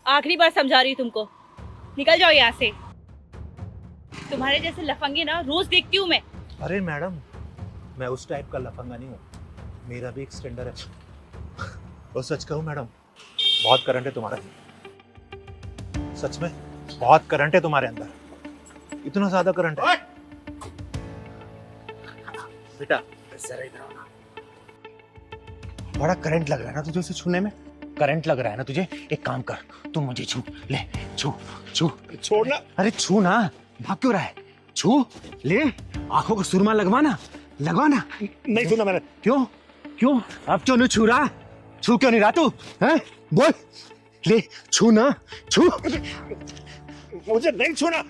आखिरी बार समझा रही हूँ तुमको, निकल जाओ यहाँ से। तुम्हारे जैसे लफंगे ना रोज देखती हूँ मैं। अरे मैडम, मैं उस टाइप का लफंगा नहीं हूँ, मेरा भी एक्सटेंडर है। और सच कहूँ मैडम, बहुत करंट है तुम्हारा, सच में बहुत करंट है तुम्हारे अंदर, इतना ज्यादा करंट है। बेटा जरा इधर आओ ना। बड़ा करंट लग रहा है ना तुझे उसे छूने में? करंट लग रहा है ना तुझे? एक काम कर, तू मुझे छू ले, छू छू। छोड़ना। अरे छू ना, भाग क्यों रहा है? छू ले, आंखों को सुरमा लगवाना, लगवाना। नहीं सुना मैंने। क्यों क्यों अब क्यों नहीं छू रहा? छू क्यों नहीं रहा तू? हैं बोल, ले छू ना, छू। मुझे नहीं छूना।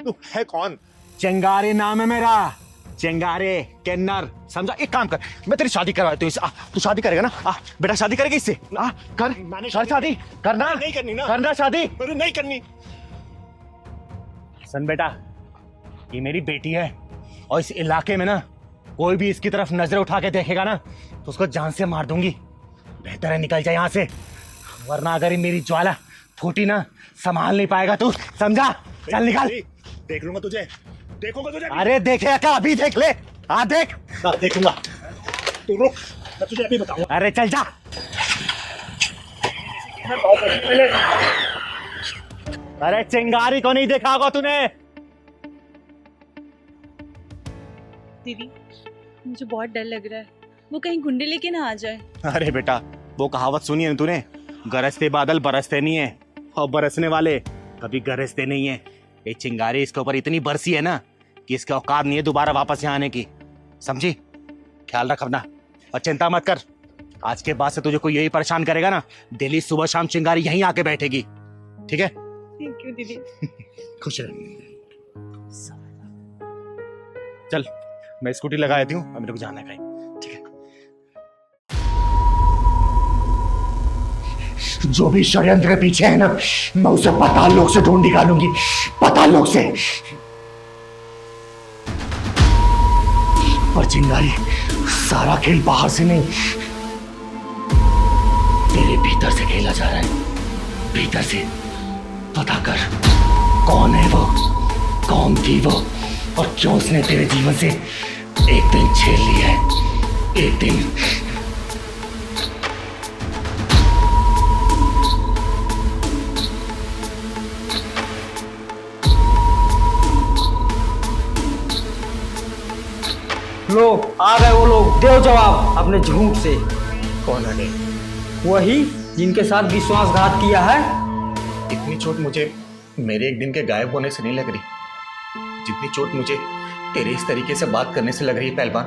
तू है कौन? चिंगारी नाम है मेरा, चिंगारे किन्नर, समझा? एक काम कर, मैं तेरी शादी करवा देता हूँ। तू शादी करेगा ना? बेटा शादी करेगी इससे? कर शादी करना। नहीं करनी ना। करना शादी? अरे नहीं करनी। सुन बेटा, ये मेरी बेटी है और इस इलाके में ना कोई भी इसकी तरफ नजर उठा के देखेगा ना तो उसको जान से मार दूंगी। बेहतर है निकल जाए यहाँ से, वरना अगर ये मेरी ज्वाला फूटी ना संभाल नहीं पाएगा तू, समझा? चल निकल। देख लूंगा तुझे, देखूंगा तुझे। अरे देखे क्या? अभी देख ले। देख। देखूंगा। तू रुक, मैं तुझे अभी बताऊंगा। अरे चल जा। अरे चिंगारी को नहीं देखा होगा तूने? दीदी मुझे बहुत डर लग रहा है, वो कहीं गुंडे लेके ना आ जाए। अरे बेटा, वो कहावत सुनी है तूने? गरजते बादल बरसते नहीं है और बरसने वाले कभी गरजते नहीं है। ये चिंगारी इसके ऊपर इतनी बरसी है ना कि इसके औकात नहीं है दोबारा वापस यहाँ आने की, समझी? ख्याल रख अपना और चिंता मत कर। आज के बाद से तुझे कोई यही परेशान करेगा ना, डेली सुबह शाम चिंगारी यहीं आके बैठेगी, ठीक है? थैंक यू दीदी। खुश रह। चल मैं स्कूटी लगा देती हूँ, अब मेरे को जाना है कहीं, ठीक है? जो भी षड्यंत्र के पीछे है ना, मैं उसे पाताल लोक से ढूंढ निकालूंगी, पाताल लोक से। और चिंगारी, सारा खेल बाहर से नहीं, तेरे भीतर से खेला जा रहा है। भीतर से पता कर, कौन है वो, कौन थी वो, और क्यों उसने तेरे जीवन से एक दिन छीन लिया है। एक दिन लो आ गए वो लोग, दो जवाब अपने झूठ से। कौन है? वही जिनके साथ विश्वासघात किया है। इतनी चोट मुझे मेरे एक दिन के गायब होने से नहीं लग रही, जितनी चोट मुझे तेरे इस तरीके से बात करने से लग रही है। पहलवान,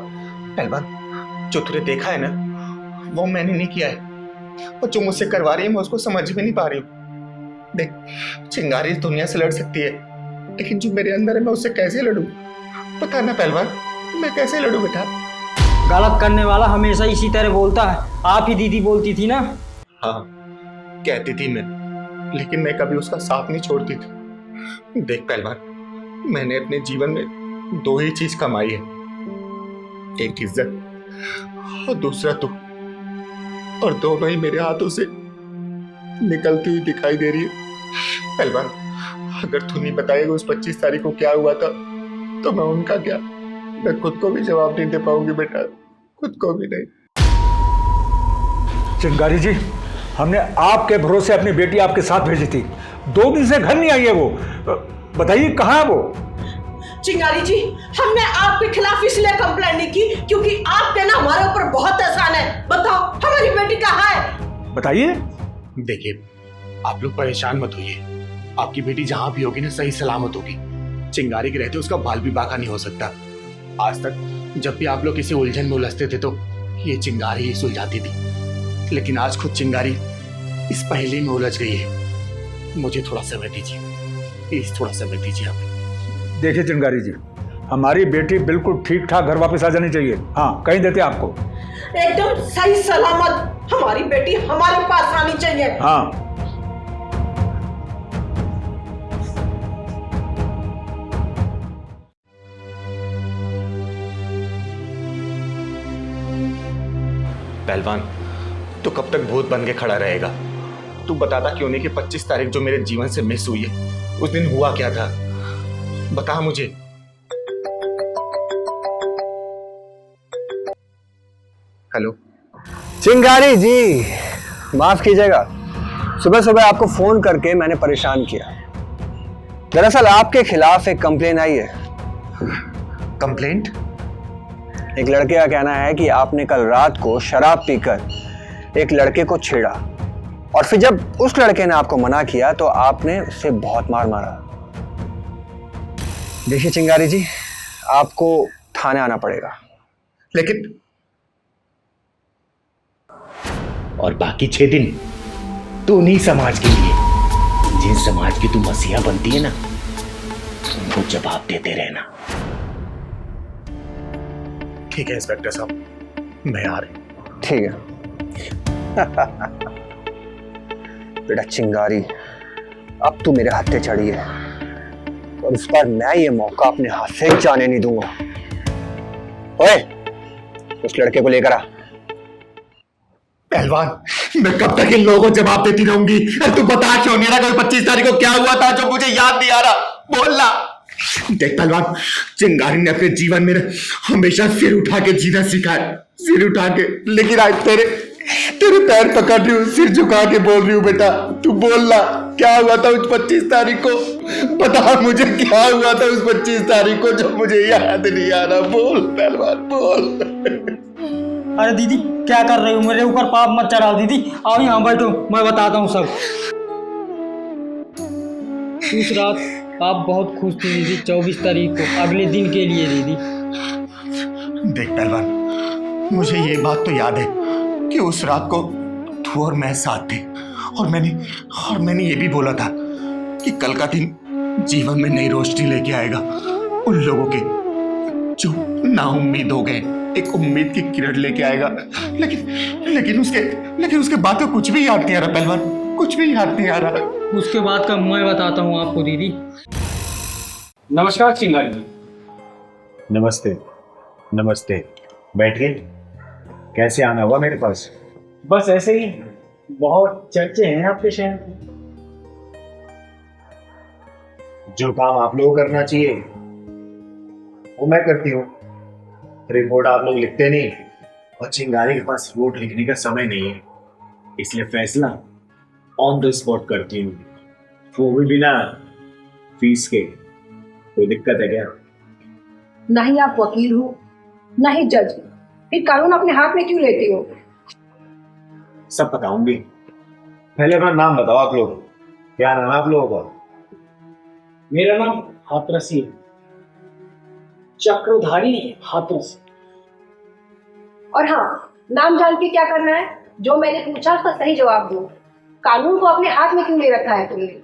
पहलवान, जो तूने देखा है ना वो मैंने नहीं किया है, और जो मुझसे करवा रही है मैं उसको समझ भी नहीं पा रही हूँ। देख, चिंगारी इस दुनिया से लड़ सकती है, लेकिन जो मेरे अंदर है मैं उससे कैसे लड़ूं? पता ना पहलवान, मैं कैसे लड़ूं बेटा? गलत करने वाला हमेशा इसी तरह बोलता है। आप ही दीदी बोलती थी ना। हाँ कहती थी मैं, लेकिन मैं कभी उसका साथ नहीं छोड़ती थी। देख पहलवान, मैंने अपने जीवन में दो ही चीज कमाई है, एक इज्जत और दूसरा तू, और दोनों ही मेरे हाथों से निकलती हुई दिखाई दे रही है। पहलवान, अगर तू नहीं बताएगा उस 25 तारीख को क्या हुआ था तो मैं उनका क्या, मैं खुद को भी जवाब नहीं दे पाऊंगी बेटा, खुद को भी नहीं। चिंगारी जी, हमने आपके भरोसे अपनी बेटी आपके साथ भेजी थी, 2 दिन से घर नहीं आई है वो, बताइए कहाँ है वो? चिंगारी जी, हमने आपके खिलाफ इसलिए कंप्लेंट नहीं की क्योंकि आपके ना हमारे ऊपर बहुत एहसान है। बताओ हमारी बेटी कहाँ है? बताइए। देखिए, आप लोग परेशान मत होइए, आपकी बेटी जहां भी होगी ना सही सलामत होगी। चिंगारी के रहते उसका बाल भी बाका नहीं हो सकता। आज तक जब भी आप लोग किसी उलझन में उलझते थे तो ये चिंगारी ही सुलझाती थी, लेकिन आज खुद चिंगारी इस पहेली में उलझ गई है। मुझे थोड़ा समय दीजिए, प्लीज थोड़ा समय दीजिए आप। देखिए चिंगारी जी, हमारी बेटी बिल्कुल ठीक ठाक घर वापस आ जानी चाहिए। हाँ, कहीं देते आपको एकदम सही सलामत हमारी बेटी हमारे पास आनी चाहिए। हाँ पहलवान, तो कब तक भूत बन के खड़ा रहेगा? तू बताता क्यों नहीं कि 25 तारीख जो मेरे जीवन से मिस हुई है, उस दिन हुआ क्या था? बता मुझे। हेलो चिंगारी जी, माफ कीजिएगा, सुबह सुबह आपको फोन करके मैंने परेशान किया। दरअसल आपके खिलाफ एक कंप्लेन आई है। कंप्लेंट? एक लड़के का कहना है कि आपने कल रात को शराब पीकर एक लड़के को छेड़ा और फिर जब उस लड़के ने आपको मना किया तो आपने उससे बहुत मार मारा। देखिए चिंगारी जी, आपको थाने आना पड़ेगा। लेकिन और बाकी 6 दिन तो उन्हीं समाज के लिए, जिन समाज की तू मसीहा बनती है ना, उनको जवाब देते रहना। ठीक है इंस्पेक्टर साहब, मैं आ रही हूं। ठीक है। बेटा चिंगारी, अब तू मेरे हत्थे चढ़ी है और इस बार मैं ये मौका अपने हाथ से जाने नहीं दूंगा। ओए, उस लड़के को लेकर आ। पहलवान, मैं कब तक इन लोगों को जवाब देती रहूंगी? तू बता क्यों नहीं रहा? 25 तारीख को क्या हुआ था जो मुझे याद नहीं आ रहा? बोलना। देख पहलवान, चिंगारी ने अपने जीवन में हमेशा सिर उठा के जीना सिखाया, सिर उठा के। लेकिन आज तेरे पैर पकड़ रही हूँ, सिर झुका के बोल रही हूँ, बेटा तू बोलना, क्या हुआ था उस 25 तारीख को? बता मुझे, क्या हुआ था उस 25 तारीख को जो मुझे याद नहीं आ रहा? बोल पहलवान, बोल। अरे दीदी क्या कर रही हो? मेरे ऊपर पाप मत चढ़ाओ दीदी। आओ यहाँ बैठो, मैं बताता हूँ सब। उस रात आप बहुत खुश थी दीदी, 24 तारीख को, अगले दिन के लिए दीदी। देख पहलवान, मुझे ये बात तो याद है कि उस रात को तू और मैं साथ थे, और मैंने ये भी बोला था कि कल का दिन जीवन में नई रोशनी लेके आएगा उन लोगों के जो नाउम्मीद हो गए, एक उम्मीद की किरण लेके आएगा। लेकिन उसके बाद तो कुछ भी याद नहीं आ रहा पहलवान, कुछ भी याद नहीं आ रहा। उसके बाद का मैं बताता हूँ आपको दीदी। नमस्कार चिंगारी जी। नमस्ते नमस्ते, बैठिए। कैसे आना हुआ मेरे पास? बस ऐसे ही, बहुत चर्चे हैं आपके शहर में। जो काम आप लोगों को करना चाहिए वो मैं करती हूँ। रिपोर्ट आप लोग लिखते नहीं, और चिंगारी के पास रिपोर्ट लिखने का समय नहीं है, इसलिए फैसला ऑन द स्पॉट करती हूँ, वो भी बिना फीस के। कोई दिक्कत है क्या? ना ही आप वकील हो, ना ही जज, फिर कानून अपने हाथ में क्यों लेते हो? सब बताऊंगी, पहले अपना नाम बताओ आप लोग। क्या नाम है आप लोगों का? मेरा नाम हाथरसी है, चक्रधारी हाथरसी। और हाँ, नाम जान के क्या करना है? जो मैंने पूछा उसका सही जवाब दो। कानून को अपने हाथ में क्यों ले रखा है तुमने?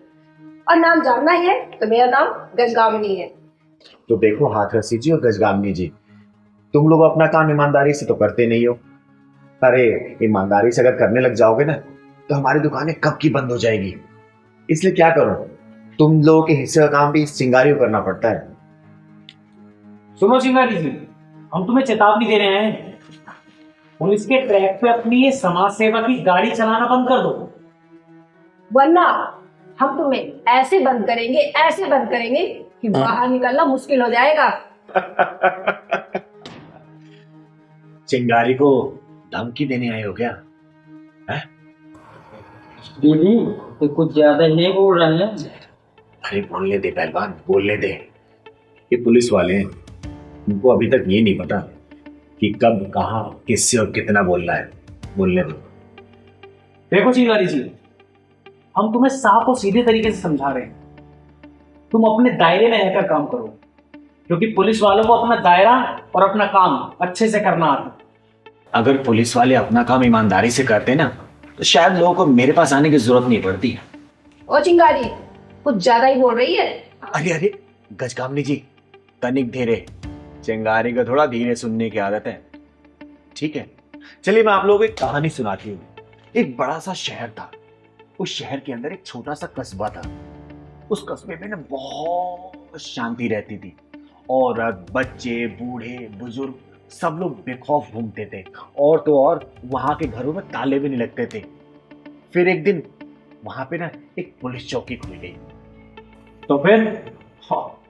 और नाम जानना ही है तो मेरा नाम गजगामिनी है। तो देखो हाथरसी जी और गजगामिनी जी, तुम लोग अपना काम ईमानदारी से तो करते नहीं हो। अरे ईमानदारी से अगर करने लग जाओगे ना तो हमारी दुकानें कब की बंद हो जाएगी। इसलिए क्या करो, तुम लोगों के हिस्से का काम भी इस चिंगारी को करना पड़ता है। सुनो चिंगारी जी, हम तुम्हें चेतावनी दे रहे हैं, पुलिस के ट्रैक पे अपनी ये समाज सेवा की गाड़ी चलाना बंद कर दो, वरना हम तुम्हें ऐसे बंद करेंगे कि बाहर निकलना मुश्किल हो जाएगा। चिंगारी को धमकी देने आए हो क्या? दीदी तो कुछ ज्यादा ही बोल रहे हैं। अरे बोलने दे पहलवान, बोलने दे। ये पुलिस वाले हैं, उनको अभी तक ये नहीं पता कि कब, कहां, किससे और कितना बोलना है। बोलने दो। देखो चिंगारी जी, हम तुम्हें साफ और सीधे तरीके से समझा रहे हैं, तुम अपने दायरे में रहकर काम करो, क्योंकि पुलिस वालों को अपना दायरा और अपना काम अच्छे से करना आता है। अगर पुलिस वाले अपना काम ईमानदारी से करते ना तो शायद लोगों को मेरे पास आने की जरूरत नहीं पड़ती। ओ चिंगारी, कुछ ज्यादा ही बोल रही है। अरे गजगामिनी जी, तनिक धीरे। चिंगारी को थोड़ा धीरे सुनने की आदत है, ठीक है? चलिए मैं आप लोगों को एक कहानी सुनाती हूँ। एक बड़ा सा शहर था, उस शहर के अंदर एक छोटा सा कस्बा था। उस कस्बे में ना बहुत शांति रहती थी। औरत, बच्चे, बूढ़े, बुजुर्ग सब लोग बेखौफ घूमते थे, और तो और वहां के घरों में ताले भी नहीं लगते थे। फिर एक दिन वहां पे ना एक पुलिस चौकी खुल गई। तो फिर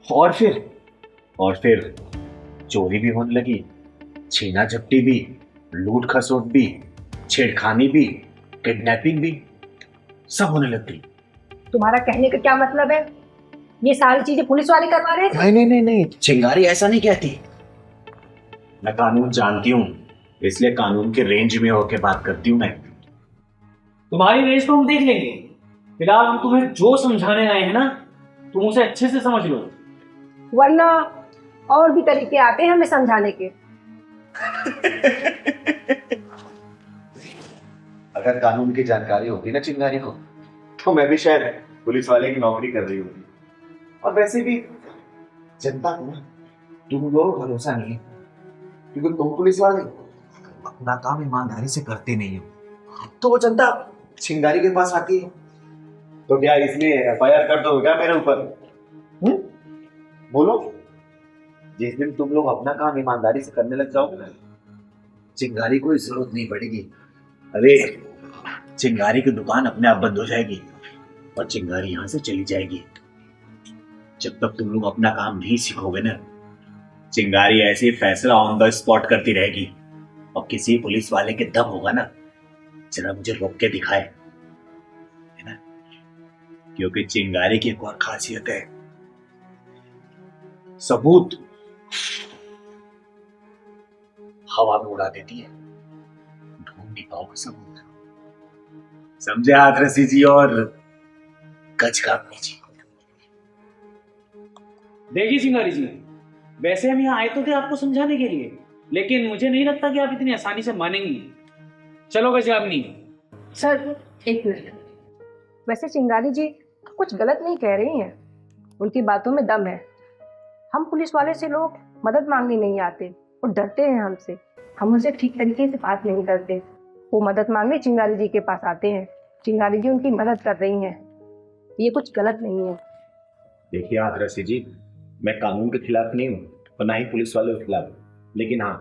और फिर चोरी भी होने लगी, छीना झपटी भी, लूट खसोट भी, छेड़खानी भी, किडनैपिंग भी, सब होने लगी। तुम्हारा कहने का क्या मतलब है? ये सारी चीजें पुलिस वाले करवा रहे थे? नहीं नहीं नहीं नहीं, चिंगारी ऐसा नहीं कहती। मैं कानून जानती हूँ, इसलिए कानून के रेंज में होकर बात करती हूँ मैं। तुम्हारी रेस तो हम देख लेंगे, फिलहाल हम तुम्हें जो समझाने आए हैं ना, तुम उसे अच्छे से समझ लो, वरना और भी तरीके आते हैं हमें समझाने के। अगर कानून की जानकारी होती ना चिंगारी को, तो मैं भी शायद पुलिस वाले की नौकरी कर रही होती। और वैसे भी जनता को ना तुम लोगों को भरोसा नहीं है, क्योंकि तुम पुलिस वाले अपना काम ईमानदारी से करते नहीं हो, तो वो जनता चिंगारी के पास आती है। तो क्या इसलिए एफआईआर कर दो क्या मेरे ऊपर? बोलो, जिस दिन तुम लोग अपना काम ईमानदारी से करने लग जाओगे ना, चिंगारी कोई जरूरत नहीं पड़ेगी। अरे चिंगारी की दुकान अपने आप बंद हो जाएगी और चिंगारी यहां से चली जाएगी। जब तक तुम लोग अपना काम नहीं सीखोगे ना, चिंगारी ऐसे फैसला ऑन द स्पॉट करती रहेगी। और किसी पुलिस वाले के दम होगा ना, जरा मुझे रोक के दिखाए, है ना? क्योंकि चिंगारी की एक और खासियत है, सबूत हवा में उड़ा देती है, ढूंढ नहीं पाओगे सबूत। समझे हाथरसी जी और गजकामनी जी? देखिए चिंगारी जी, वैसे हम यहाँ आए तो थे आपको समझाने के लिए, लेकिन मुझे नहीं लगता कि आप इतनी आसानी से मानेंगी। चलो गजकामनी। सर एक मिनट, वैसे चिंगारी जी कुछ गलत नहीं कह रही हैं, उनकी बातों में दम है। हम पुलिस वाले से लोग मदद मांगने नहीं आते, वो डरते हैं हमसे, हम उनसे ठीक तरीके से बात नहीं करते। वो मदद मांगने चिंगारी जी के पास आते हैं, चिंगारी जी उनकी मदद कर रही हैं, ये कुछ गलत नहीं है। देखिए हाथरसी जी, मैं कानून के खिलाफ नहीं हूँ और ना ही पुलिस वालों के खिलाफ, लेकिन हाँ,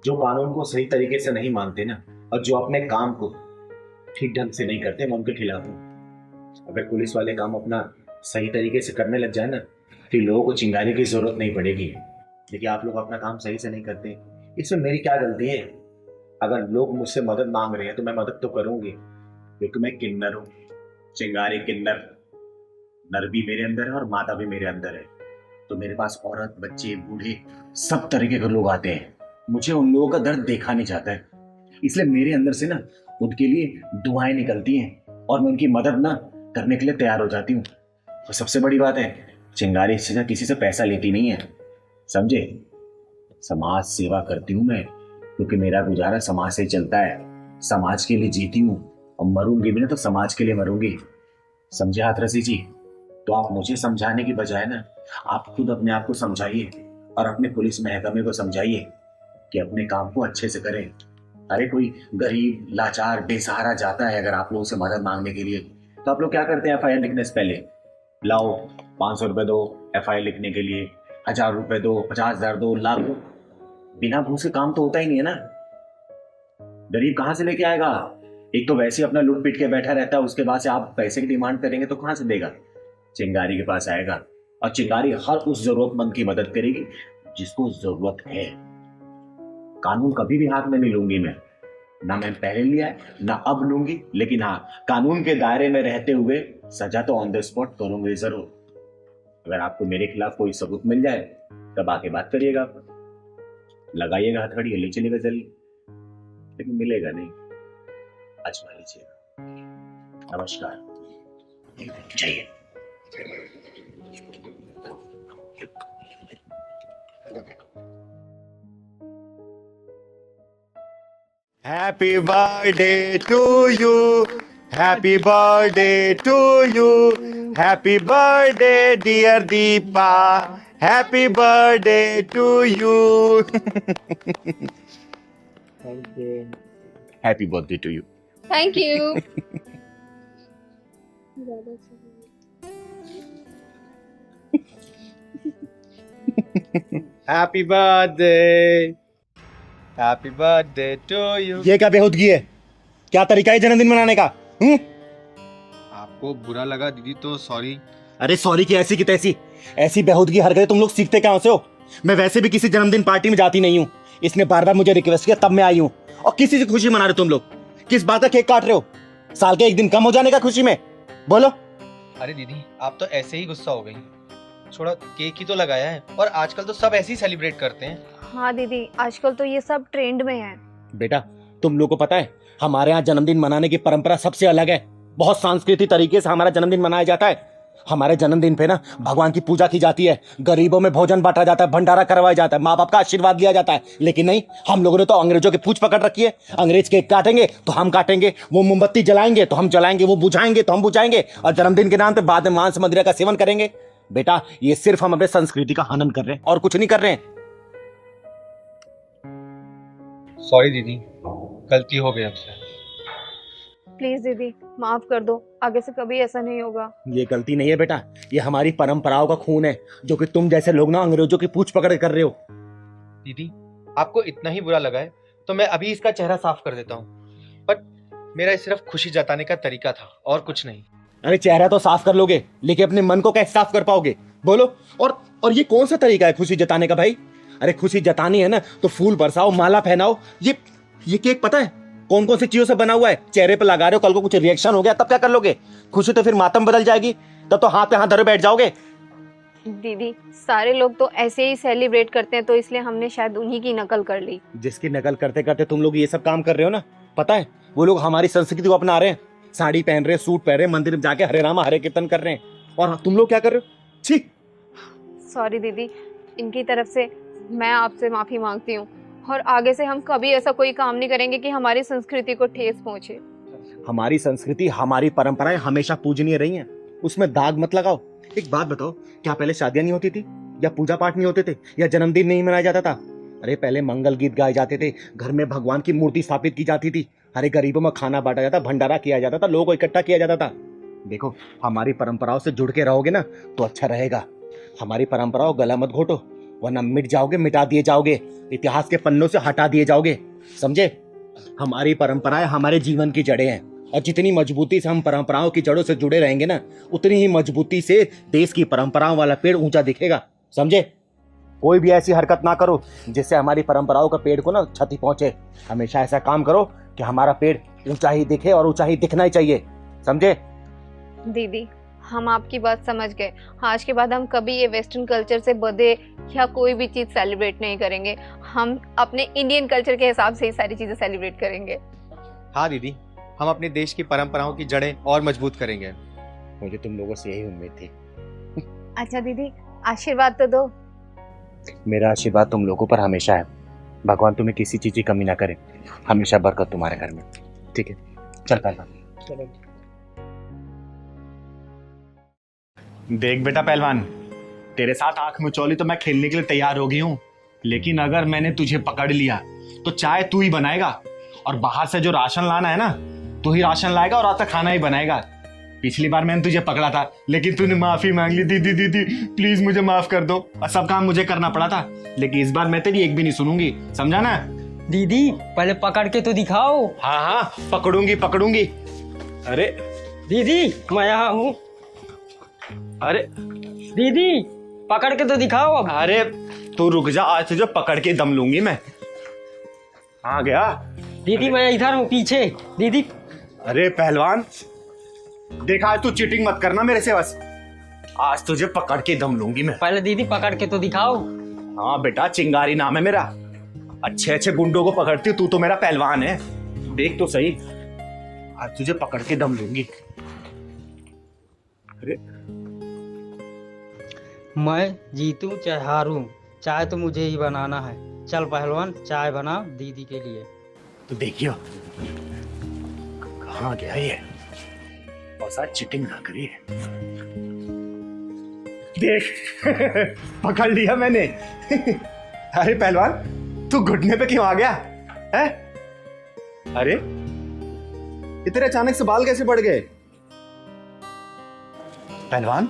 जो कानून को सही तरीके से नहीं मानते ना, और जो अपने काम को ठीक ढंग से नहीं करते, मैं उनके खिलाफ हूँ। अगर पुलिस वाले काम अपना सही तरीके से करने लग जाए ना, फिर लोगों को चिंगारी की जरूरत नहीं पड़ेगी। देखिए आप लोग अपना काम सही से नहीं करते, इसमें मेरी क्या गलती है? अगर लोग मुझसे मदद मांग रहे हैं तो मैं मदद तो करूंगी, क्योंकि मैं किन्नर हूँ, चिंगारी किन्नर। नर भी मेरे अंदर है और मादा भी मेरे अंदर है, तो मेरे पास औरत, बच्चे, बूढ़े, सब तरीके के लोग आते हैं। मुझे उन लोगों का दर्द देखा नहीं जाता है, इसलिए मेरे अंदर से ना उनके लिए दुआएं निकलती हैं और मैं उनकी मदद ना करने के लिए तैयार हो जाती हूँ। और सबसे बड़ी बात है, चिंगारी इससे किसी से पैसा लेती नहीं है, समझे? समाज सेवा करती हूँ मैं, क्योंकि मेरा गुजारा समाज से चलता है। समाज के लिए जीती हूँ और मरूंगी भी ना तो समाज के लिए मरूंगी, समझे हाथरसी जी? तो आप मुझे समझाने की बजाय ना आप खुद अपने आप को समझाइए और अपने पुलिस महकमे को समझाइए कि अपने काम को अच्छे से करें। अरे कोई गरीब, लाचार, बेसहारा जाता है अगर आप लोगों से मदद मांगने के लिए, तो आप लोग क्या करते हैं? एफआईआर लिखने से पहले लाओ 500 रुपए दो एफआईआर लिखने के लिए, 1000 रुपए दो, 50,000 दो, लाख दो। बिना घूस के काम तो होता ही नहीं है ना। गरीब कहाँ से लेके आएगा? एक तो वैसे ही अपना लूट पीट के बैठा रहता है, उसके बाद से आप पैसे की डिमांड करेंगे तो कहाँ से देगा? चिंगारी के पास आएगा और चिंगारी हर उस जरूरतमंद की मदद करेगी जिसको जरूरत है। कानून कभी भी हाथ में नहीं लूंगी मैं, ना मैं पहले लिया है ना अब लूंगी, लेकिन हाँ, कानून के दायरे में रहते हुए सजा तो ऑन द स्पॉट करूंगी जरूर। अगर आपको मेरे खिलाफ कोई सबूत मिल जाए तब आके बात करिएगा, लगाइएगा हथकड़ी, ले चलेगा जल्दी, लेकिन मिलेगा नहीं, आजमा लीजिएगा। नमस्कार, जाइए। Happy birthday to you. Happy birthday to you. Happy birthday dear Deepa. Happy birthday to you. Thank you. Happy birthday to you. Thank you. Happy birthday. Happy birthday to you. ये क्या बेहूदगी है? क्या तरीका है जन्मदिन मनाने का? आपको बुरा लगा दीदी तो सॉरी। अरे सॉरी की ऐसी की तैसी, ऐसी बेहूदगी हरकतें तुम लोग सीखते कहाँ से हो? मैं वैसे भी किसी जन्मदिन पार्टी में जाती नहीं हूँ, इसने बार बार मुझे रिक्वेस्ट किया तब मैं आई हूँ। और किसी से खुशी मना रहे हो तुम लोग? किस बात का केक काट रहे हो? साल के एक दिन कम हो जाने का खुशी में? बोलो। अरे दीदी आप तो ऐसे ही गुस्सा हो गई, थोड़ा केक ही तो लगाया है और आजकल तो सब ऐसे ही सेलिब्रेट करते हैं। हाँ दीदी, आजकल तो ये सब ट्रेंड में है। बेटा तुम लोग को पता है हमारे यहाँ जन्मदिन मनाने की परंपरा सबसे अलग है। बहुत सांस्कृतिक तरीके से हमारा जन्मदिन मनाया जाता है। हमारे जन्मदिन पे ना भगवान की पूजा की जाती है, गरीबों में भोजन बांटा जाता है, भंडारा करवाया जाता है, माँ बाप का आशीर्वाद लिया जाता है। लेकिन नहीं, हम लोगों ने तो अंग्रेजों की पूछ पकड़ रखी है। अंग्रेज केक काटेंगे तो हम काटेंगे, वो मोमबत्ती जलाएंगे तो हम जलाएंगे, वो बुझाएंगे तो हम बुझाएंगे, और जन्मदिन के नाम पे बाद में मांस मदिरा का सेवन करेंगे। बेटा ये सिर्फ हम अपने संस्कृति का हनन कर रहे हैं और कुछ नहीं कर रहे हैं। सॉरी दीदी, गलती हो गई हमसे। प्लीज दीदी माफ कर दो, आगे से कभी ऐसा नहीं होगा। ये गलती नहीं है बेटा, ये हमारी परंपराओं का खून है जो कि तुम जैसे लोग ना अंग्रेजों की पूछ पकड़ कर रहे हो। दीदी आपको इतना ही बुरा लगा है तो मैं अभी इसका चेहरा साफ कर देता हूँ, बट मेरा सिर्फ खुशी जताने का तरीका था और कुछ नहीं। अरे चेहरा तो साफ कर लोगे, लेकिन अपने मन को कैसे साफ कर पाओगे? बोलो। और ये कौन सा तरीका है खुशी जताने का भाई? अरे खुशी जतानी है ना तो फूल बरसाओ, माला पहनाओ। ये केक पता है कौन कौन सी चीजों से बना हुआ है? चेहरे पे लगा रहे हो, कल को कुछ रिएक्शन हो गया तब क्या कर लोगे? खुशी तो फिर मातम बदल जाएगी, तब तो हाथ पे हाथ धरे बैठ जाओगे। दीदी सारे लोग तो ऐसे ही सेलिब्रेट करते हैं, तो इसलिए हमने शायद उन्हीं की नकल कर ली। जिसकी नकल करते करते तुम लोग ये सब काम कर रहे हो ना, पता है वो लोग हमारी संस्कृति को अपना रहे हैं, साड़ी पहन रहे, सूट पहन रहे, मंदिर में जाके हरे रामा हरे कीर्तन कर रहे हैं, और तुम लोग क्या कर रहे हो? छी। सॉरी दीदी, इनकी तरफ से मैं आपसे माफी मांगती हूँ, और आगे से हम कभी ऐसा कोई काम नहीं करेंगे कि हमारी संस्कृति को ठेस पहुंचे। हमारी संस्कृति, हमारी परंपराएं हमेशा पूजनीय रही हैं, उसमें दाग मत लगाओ। एक बात बताओ, क्या पहले शादियां नहीं होती थी, या पूजा पाठ नहीं होते थे, या जन्मदिन नहीं मनाया जाता था? अरे पहले मंगल गीत गाए जाते थे, घर में भगवान की मूर्ति स्थापित की जाती थी, अरे गरीबों में खाना बांटा जाता, भंडारा किया जाता था, लोगों को इकट्ठा किया जाता था। देखो हमारी परंपराओं से जुड़ के रहोगे ना तो अच्छा रहेगा। हमारी परंपराओं गला मत घोटो, वरना मिट जाओगे, मिटा दिए जाओगे, इतिहास के पन्नों से हटा दिए जाओगे, समझे? हमारी परंपराएं हमारे जीवन की जड़ें हैं, और जितनी मजबूती से हम परंपराओं की जड़ों से जुड़े रहेंगे ना, उतनी ही मजबूती से देश की परंपराओं वाला पेड़ ऊंचा दिखेगा, समझे? कोई भी ऐसी हरकत ना करो जिससे हमारी परंपराओं का पेड़ को ना क्षति पहुंचे। हमेशा ऐसा काम करो कि हमारा पेड़ ऊंचा ही दिखे, और ऊंचा ही दिखना ही चाहिए, समझे? दीदी हम आपकी बात समझ गए, आज के बाद हम कभी ये वेस्टर्न कल्चर से बधे या कोई भी चीज सेलिब्रेट नहीं करेंगे, हम अपने इंडियन कल्चर के हिसाब से ही सारी चीजें सेलिब्रेट करेंगे। हाँ दीदी, हम अपने देश की परंपराओं की जड़ें और मजबूत करेंगे। मुझे तुम लोगों से यही उम्मीद थी। अच्छा दीदी आशीर्वाद तो दो। मेरा आशीर्वाद तुम लोगों पर हमेशा है, भगवान तुम्हें किसी चीज की कमी ना करे, हमेशा बरकत तुम्हारे घर में, ठीक है? चल पहलवान। देख बेटा पहलवान, तेरे साथ आंख मिचौली तो मैं खेलने के लिए तैयार हो गई हूँ, लेकिन अगर मैंने तुझे पकड़ लिया तो चाय तू ही बनाएगा, और बाहर से जो राशन लाना है ना तू ही राशन लाएगा, और रात का खाना ही बनाएगा। पिछली बार मैंने तुझे पकड़ा था लेकिन तूने माफी मांग ली, दीदी दीदी प्लीज मुझे माफ कर दो, और सब काम मुझे करना पड़ा था, लेकिन इस बार मैं तेरी एक भी नहीं सुनूंगी, समझा ना? दीदी पहले पकड़ के तो दिखाओ। हाँ हाँ पकड़ूंगी पकड़ूंगी। अरे दीदी मैं यहाँ हूँ। अरे दीदी पकड़ के तो दिखाओ अब। अरे तू रुक जा, आज तुझे पकड़ के दम लूंगी मैं। आ गया दीदी, मैं इधर हूँ पीछे। दीदी अरे पहलवान देखा, आज तू चीटिंग मत करना मेरे से, बस आज तुझे पकड़ के दम लूंगी मैं। पहले दीदी पकड़ के तो दिखाओ। हाँ बेटा, चिंगारी नाम है मेरा, अच्छे अच्छे गुंडों को पकड़ती हूँ, तू तो मेरा पहलवान है, देख तो सही, आज तुझे पकड़ के दम लूंगी। अरे मैं जीतूं चाहे हारूं, चाय तो मुझे ही बनाना है। चल पहलवान चाय बना दीदी के लिए। तो देखियो कहाँ गया ये, और साथ चीटिंग ना करिए। देख पकड़ लिया मैंने। अरे पहलवान तू घुटने पे क्यों आ गया है? अरे इतने अचानक से बाल कैसे बढ़ गए? पहलवान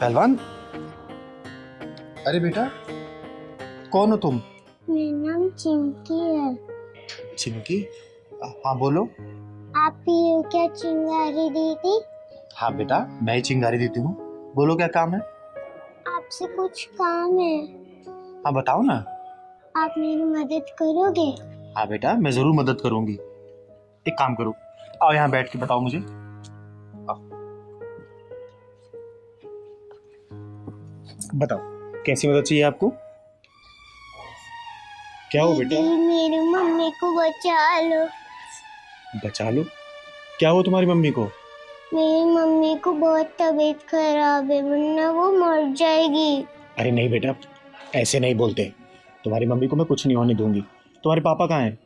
पहलवान, अरे बेटा कौन हो तुम? मेरा नाम चिंकी है। चिंकी? हाँ बोलो। आप ही हो क्या चिंगारी दीदी? हाँ बेटा, मैं ही चिंगारी देती हूँ। बोलो क्या काम है? आपसे कुछ काम है। हाँ बताओ ना। आप मेरी मदद करोगे? हाँ बेटा, मैं जरूर मदद करूंगी। एक काम करो, आओ यहाँ बैठ के बताओ मुझे। आओ। बताओ कैसी मदद चाहिए आपको? क्या हो बेटा? दीदी मेरी मम्मी को बचा लो। बचा लो? क्या हो तुम्हारी मम्मी को? मेरी मम्मी को बहुत तबीयत खराब है, वरना वो मर जाएगी। अरे नहीं बेटा, ऐसे नहीं बोलते। तुम्हारी मम्मी को मैं कुछ नहीं होने दूंगी। तुम्हारे पापा कहाँ हैं?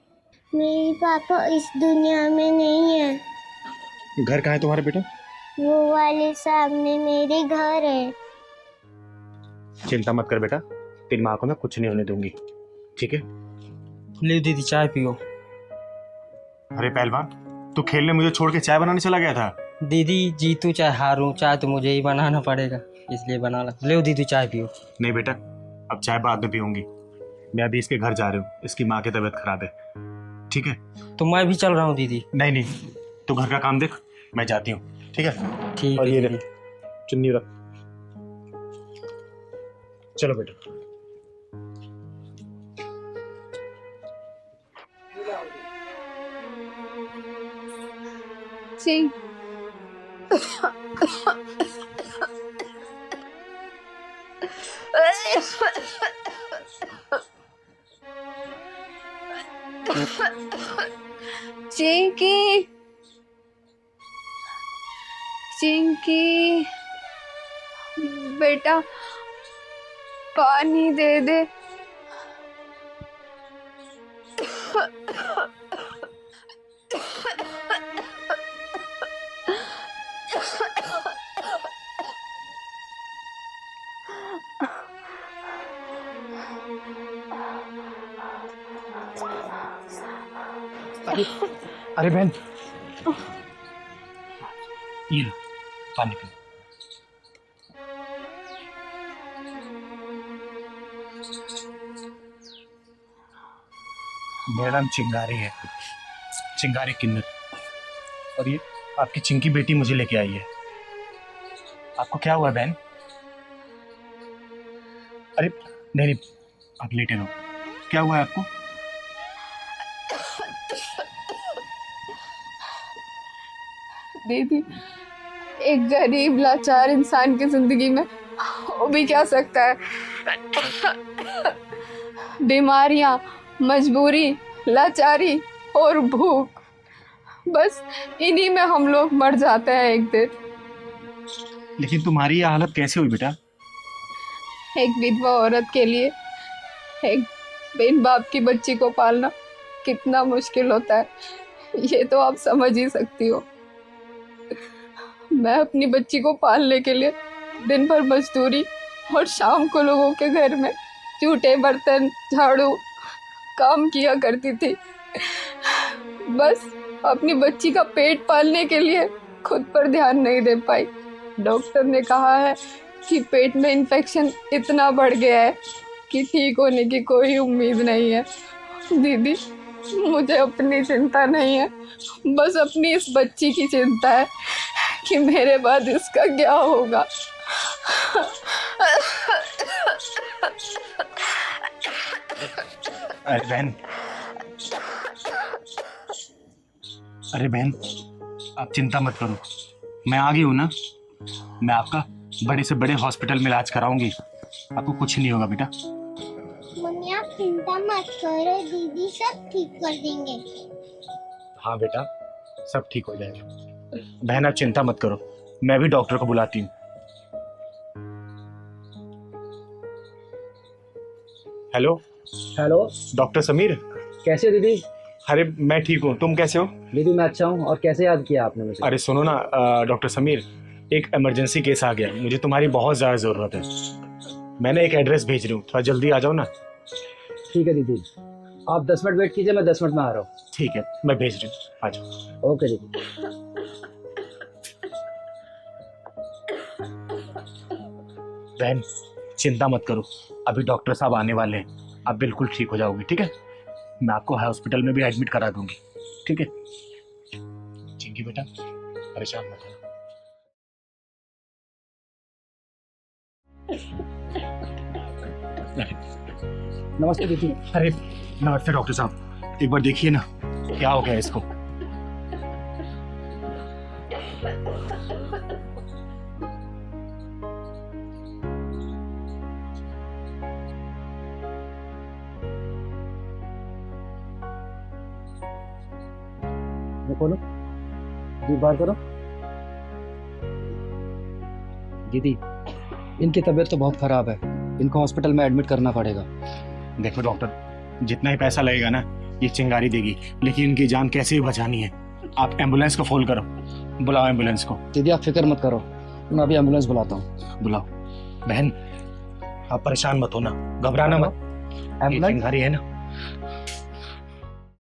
मेरे पापा इस दुनिया में नहीं है। घर कहाँ है तुम्हारे बेटा? वो वाले सामने मेरे घर है। चिंता मत कर बेटा, तेरी माँ को मैं कुछ नहीं होने दूंगी, ठीक है? ले दीदी चाय पियो। अरे पहलवान, तू खेलने मुझे छोड़ के चाय बनाने चला गया था। दीदी जीतू चाहे हारूं, चाय तो मुझे ही बनाना पड़ेगा, इसलिए बना ला। ले दीदी चाय पियो। नहीं बेटा, अब चाय बाद में पीऊंगी। मैं अभी इसके घर जा रही हूँ, इसकी माँ की तबीयत खराब है, ठीक है? तो मैं भी चल रहा हूँ दीदी। नहीं नहीं, तू घर का काम देख, मैं जाती हूँ, ठीक है? ठीक और है ये दीदी। रख, चुन्नी रख। चलो बेटा। सिंह चिंकी, चिंकी बेटा पानी दे दे। अरे बहन, ये लो पानी पी। मेरा नाम चिंगारी है, चिंगारी किन्नर। और ये आपकी चिंकी बेटी मुझे लेके आई है। आपको क्या हुआ बहन? अरे नहीं नहीं, आप लेटे रहो। क्या हुआ है आपको? दीदी, एक गरीब लाचार इंसान की जिंदगी में हो भी क्या सकता है? बीमारियां, मजबूरी, लाचारी और भूख, बस इन्हीं में हम लोग मर जाते हैं एक दिन। लेकिन तुम्हारी ये हालत कैसे हुई बेटा? एक विधवा औरत के लिए एक बिन बाप की बच्ची को पालना कितना मुश्किल होता है, ये तो आप समझ ही सकती हो। मैं अपनी बच्ची को पालने के लिए दिन भर मजदूरी और शाम को लोगों के घर में जूठे बर्तन, झाड़ू काम किया करती थी, बस अपनी बच्ची का पेट पालने के लिए खुद पर ध्यान नहीं दे पाई। डॉक्टर ने कहा है कि पेट में इन्फेक्शन इतना बढ़ गया है कि ठीक होने की कोई उम्मीद नहीं है। दीदी, मुझे अपनी चिंता नहीं है, बस अपनी इस बच्ची की चिंता है कि मेरे बाद इसका क्या होगा। अरे बहन, अरे बहन, आप चिंता मत करो, मैं आ गई हूँ ना। मैं आपका बड़े से बड़े हॉस्पिटल में इलाज कराऊंगी, आपको कुछ नहीं होगा बेटा। मम्मी आप चिंता मत करो, दीदी सब ठीक कर देंगे। हाँ बेटा, सब ठीक हो जाएगा। बहन आप चिंता मत करो, मैं भी डॉक्टर को बुलाती हूँ। Hello hello, doctor Sameer. कैसे हो दीदी? अरे मैं ठीक हूँ, तुम कैसे हो? दीदी मैं अच्छा हूँ। और कैसे याद किया आपने मुझे? अरे सुनो ना डॉक्टर समीर, एक इमरजेंसी केस आ गया, मुझे तुम्हारी बहुत ज़्यादा ज़रूरत है। मैंने एक एड्रेस भेज रही हूँ, थोड़ा जल्दी आ जाओ ना। ठीक है दीदी, आप 10 मिनट वेट कीजिए, मैं 10 मिनट में आ रहा हूँ। ठीक है, मैं भेज रही हूँ, आ जाओ। ओके दीदी। बहन चिंता मत करो, अभी डॉक्टर साहब आने वाले हैं, आप बिल्कुल ठीक हो जाओगी, ठीक है? मैं आपको हॉस्पिटल में भी एडमिट करा दूंगी, ठीक है? चिंकी बेटा परेशान मत होना। नमस्ते दीदी। अरे नमस्ते डॉक्टर साहब, एक बार देखिए ना क्या हो गया इसको। ये खोलो, जी बाहर करो। दीदी इनकी तबीयत तो बहुत खराब है, इनको हॉस्पिटल में एडमिट करना पड़ेगा। देखो डॉक्टर, जितना ही पैसा लगेगा ना ये चिंगारी देगी, लेकिन इनकी जान कैसे भी बचानी है। आप एम्बुलेंस को फोन करो, बुलाओ एम्बुलेंस को। दीदी आप फिक्र मत करो, मैं अभी एम्बुलेंस बुलाता हूँ। बुलाओ। बहन आप परेशान मत होना, घबराना मत, ये चिंगारी है ना